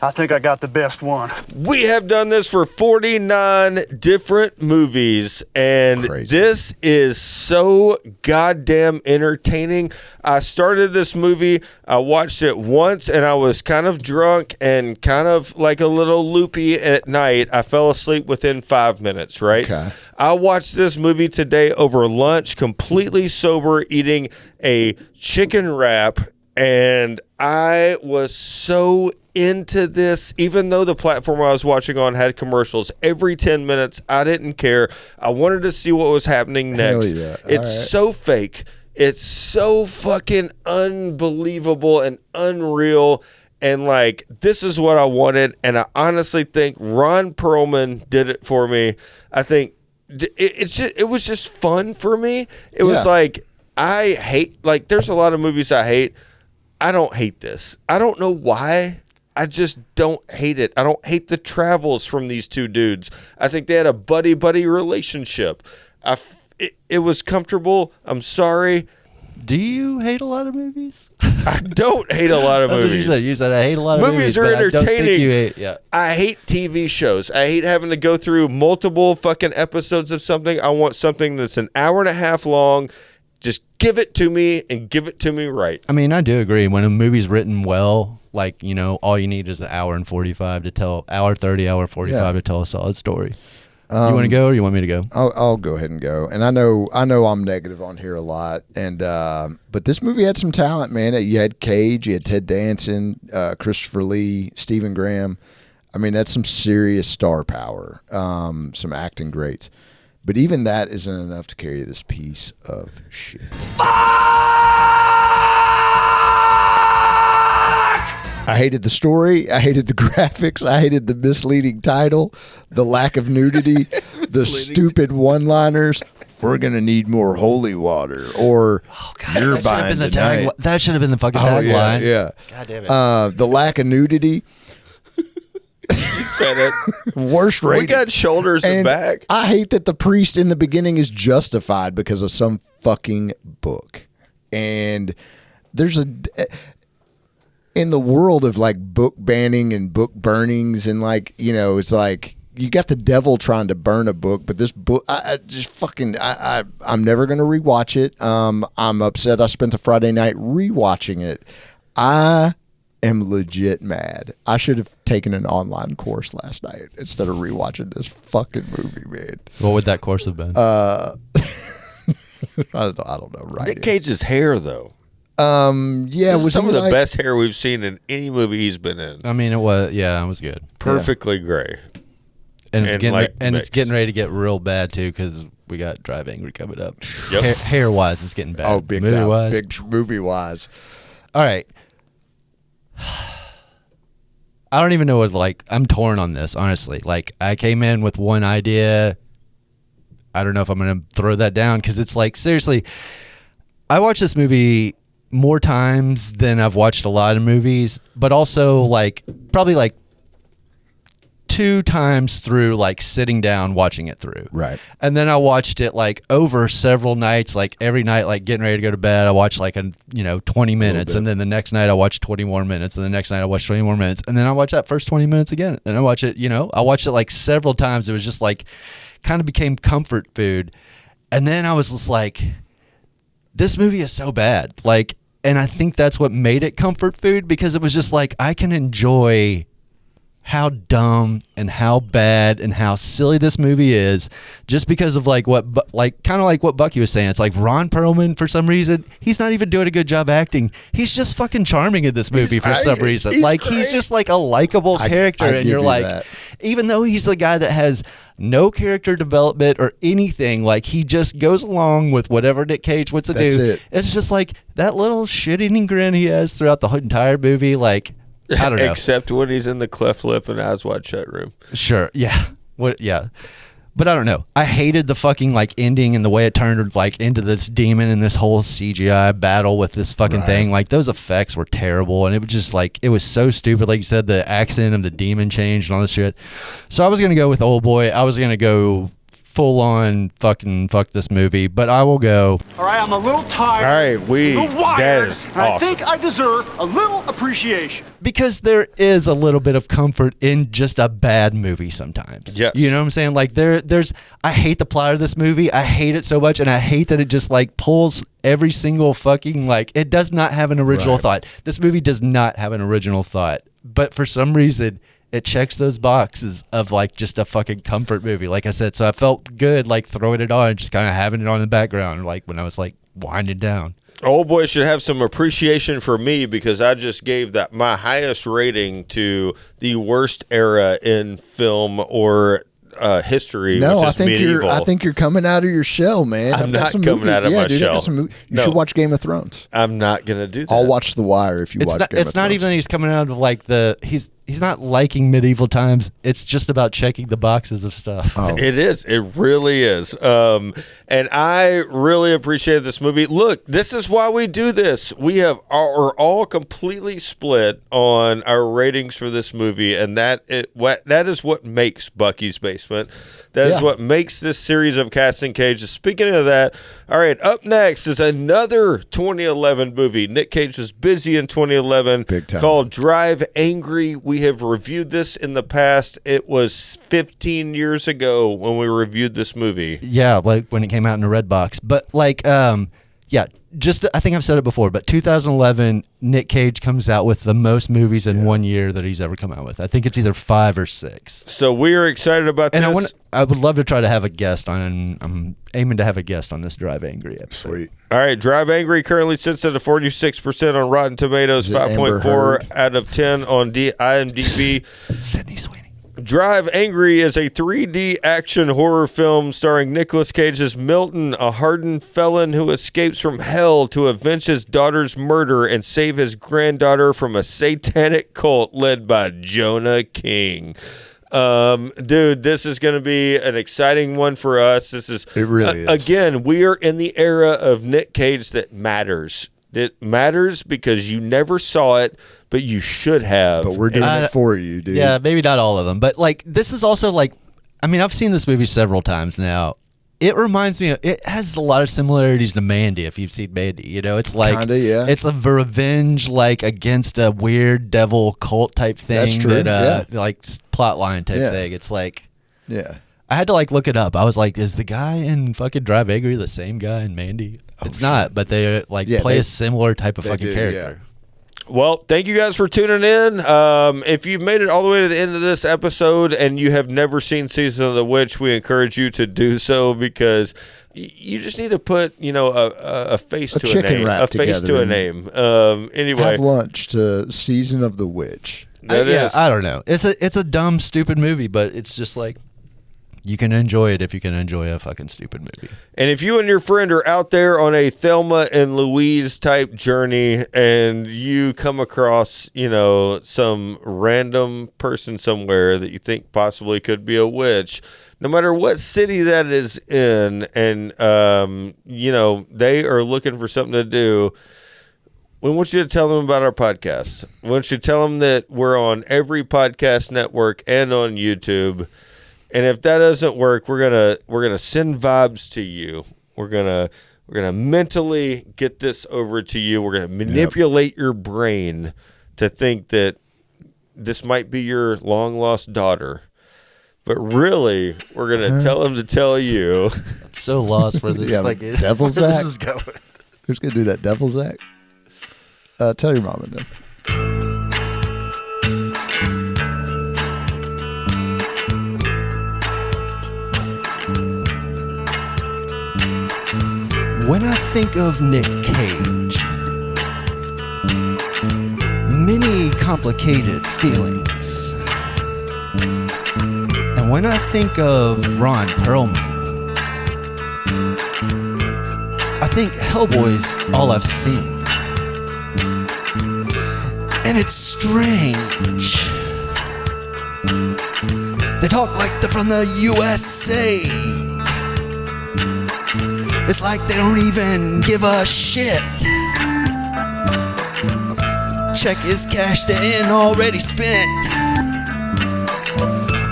G: I think I got the best one.
C: We have done this for 49 different movies, and
D: Crazy.
C: this is so goddamn entertaining. I started this movie, I watched it once, and I was kind of drunk and kind of like a little loopy at night. I fell asleep within 5 minutes, right?
D: Okay.
C: I watched this movie today over lunch, completely sober, eating a chicken wrap, and I was so into this. Even though the platform I was watching on had commercials every 10 minutes, I didn't care. I wanted to see what was happening next.
D: yeah. All
C: It's
D: right.
C: so fake. It's so fucking unbelievable and unreal. And like, this is what I wanted. And I honestly think Ron Perlman did it for me. I think it was just fun for me. It was
D: Yeah.
C: like, I hate, like, there's a lot of movies I hate. I don't hate this. I don't know why. I just don't hate it. I don't hate the travels from these two dudes. I think they had a buddy-buddy relationship. It was comfortable. I'm sorry.
A: Do you hate a lot of movies?
C: I don't hate a lot of
A: That's
C: movies.
A: what you said. You said I hate a lot of movies.
C: Movies are
A: but I don't think
C: entertaining.
A: you hate, yeah.
C: I hate TV shows. I hate having to go through multiple fucking episodes of something. I want something that's an hour and a half long. Just give it to me and give it to me right.
A: I mean, I do agree. When a movie's written well, like, you know, all you need is an hour and 45 to tell, hour 30, hour 45
D: Yeah.
A: to tell a solid story. You want to go or you want me to go?
D: I'll go ahead and go. And I know I'm negative on here a lot, and but this movie had some talent, man. You had Cage, you had Ted Danson, Christopher Lee, Stephen Graham. I mean, that's some serious star power, some acting greats. But even that isn't enough to carry this piece of shit. I hated the story. I hated the graphics. I hated the misleading title, the lack of nudity, the stupid one-liners. We're going to need more holy water, or you're buying tonight.
A: That should have been the fucking
D: Oh,
A: tagline.
D: yeah.
A: God damn it.
D: The lack of nudity,
C: Said it.
D: worst
C: We
D: rated.
C: got shoulders and back.
D: I hate that the priest in the beginning is justified because of some fucking book. And there's in the world of like book banning and book burnings and like, you know, it's like you got the devil trying to burn a book, but this book, I'm never going to rewatch it. I'm upset I spent the Friday night rewatching it. I am legit mad. I should have taken an online course last night instead of rewatching this fucking movie, man.
A: What would that course have been?
D: I don't know. Right?
C: Nick Cage's hair, though.
D: Yeah,
C: This is
D: was
C: some
D: he
C: of the
D: like-
C: best hair we've seen in any movie he's been in.
A: I mean, it was good.
C: Perfectly gray.
A: And it's
C: And,
A: getting
C: like,
A: it's
C: mixed.
A: getting ready to get real bad too because we got Drive Angry coming up.
C: Yep.
A: Hair wise, it's getting bad.
D: Oh, big
A: Movie
D: time.
A: wise.
D: Big movie wise.
A: All right. I don't even know what I'm torn on this, honestly. Like I came in with one idea. I don't know if I'm going to throw that down because it's like seriously. I watched this movie more times than I've watched a lot of movies, but also probably 2 times through sitting down watching it through.
D: Right.
A: And then I watched it over several nights, every night, getting ready to go to bed. I watched 20 minutes, and then the next night I watched 20 more minutes, and the next night I watched 20 more minutes, and then I watched that first 20 minutes again. And I watch it, I watched it several times. It was just kind of became comfort food. And then I was just this movie is so bad. And I think that's what made it comfort food because it was just I can enjoy how dumb and how bad and how silly this movie is just because of what Bucky was saying. It's Ron Perlman, for some reason, he's not even doing a good job acting. He's just fucking charming in this movie for some reason. He's just a likable character.
D: I
A: And
D: give
A: you're
D: you that.
A: even though he's the guy that has no character development or anything, he just goes along with whatever Nick Cage wants to
D: That's
A: do.
D: it.
A: It's just that little shit-eating grin he has throughout the entire movie. I don't know.
C: Except when he's in the cleft lip and eyes wide shut room.
A: Sure. Yeah. What? Yeah. But I don't know. I hated the fucking ending and the way it turned into this demon and this whole CGI battle with this fucking thing. Those effects were terrible, and it was just it was so stupid. Like you said, the accent of the demon changed and all this shit. So I was gonna go with Old Boy. I was gonna go full on fucking fuck this movie, but I will go.
F: All right, I'm a little tired.
C: All right,
F: a little wired,
C: that is
F: and I
C: awesome.
F: think I deserve a little appreciation.
A: Because there is a little bit of comfort in just a bad movie sometimes.
C: Yes.
A: You know what I'm saying? There's I hate the plot of this movie. I hate it so much, and I hate that it just pulls every single fucking it does not have an original thought. This movie does not have an original thought. But for some reason it checks those boxes of just a fucking comfort movie. Like I said, so I felt good throwing it on and just kind of having it on in the background when I was winding down.
C: Old Boy should have some appreciation for me because I just gave that my highest rating to the worst era in film or history.
D: No,
C: which
D: I
C: is
D: think
C: medieval.
D: I think you're coming out of your shell, man.
C: I'm
D: I've got
C: not
D: some
C: coming out of my
D: dude, I got
C: shell.
D: some you
C: No.
D: should watch Game of Thrones.
C: I'm not gonna do that.
D: I'll watch The Wire if you watch Game of Thrones.
A: It's not even that he's coming out of he's not liking medieval times. It's just about checking the boxes of stuff.
D: Oh.
C: It is. It really is. And I really appreciate this movie. Look, this is why we do this. We're all completely split on our ratings for this movie, and that is what makes Bucky's Basement. That is what makes this series of Casting Cages. Speaking of that, all right, up next is another 2011 movie. Nick Cage was busy in 2011
D: Big time.
C: called Drive Angry. We have reviewed this in the past. It was 15 years ago when we reviewed this movie.
A: Yeah, when it came out in the red box. But I think I've said it before, but 2011, Nick Cage comes out with the most movies in 1 year that he's ever come out with. I think it's either 5 or 6.
C: So we are excited about
A: And
C: this.
A: I would love to try to have a guest on. I'm aiming to have a guest on this Drive Angry episode.
D: Sweet.
C: All right, Drive Angry currently sits at a 46% on Rotten Tomatoes,
D: Is it Amber
C: 5.4
D: Heard?
C: out of 10 on IMDb.
A: Sydney Sweeney.
C: Drive Angry is a 3D action horror film starring Nicolas Cage as Milton, a hardened felon who escapes from hell to avenge his daughter's murder and save his granddaughter from a satanic cult led by Jonah King. Dude, this is going to be an exciting one for us. It
D: really is.
C: Again, we are in the era of Nick Cage that matters. It matters because you never saw it, but you should have.
D: But we're doing it for you, dude.
A: Yeah, maybe not all of them, but this is also I've seen this movie several times now. It reminds me it has a lot of similarities to Mandy. If you've seen Mandy, it's
D: Kinda, yeah.
A: it's a revenge against a weird devil cult type thing.
D: That's true,
A: That plot line type
D: Yeah.
A: thing. It's
D: Yeah.
A: I had to like look it up. I was like, is the guy in fucking Drive Angry the same guy in Mandy? It's not, but they like play a similar type of fucking character.
C: Well, thank you guys for tuning in. If you've made it all the way to the end of this episode and you have never seen Season of the Witch, we encourage you to do so because you just need to put, a face to a name. A face to a name. Anyway.
D: Have lunch to Season of the Witch.
A: I don't know. It's a dumb, stupid movie, but it's just like, you can enjoy it if you can enjoy a fucking stupid movie.
C: And if you and your friend are out there on a Thelma and Louise type journey and you come across, some random person somewhere that you think possibly could be a witch, no matter what city that is in, and, they are looking for something to do, we want you to tell them about our podcast. We want you to tell them that we're on every podcast network and on YouTube. And if that doesn't work, we're gonna send vibes to you. We're gonna mentally get this over to you. We're gonna manipulate your brain to think that this might be your long lost daughter, but really, we're gonna tell them to tell you.
A: I'm so lost where this
D: Devil's
A: where
D: act.
A: this is going.
D: Who's gonna do that devil's act? Tell your mom and them.
A: When I think of Nick Cage, many complicated feelings. And when I think of Ron Perlman, I think Hellboy's all I've seen. And it's strange. They talk like they're from the USA. It's like they don't even give a shit. Check is cashed in, already spent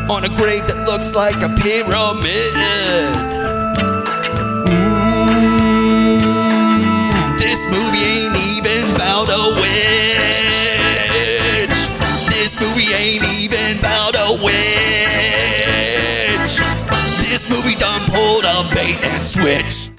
A: on a grave that looks like a pyramid. This movie ain't even about a witch. This movie ain't even about a witch. This movie done pulled a bait and switch.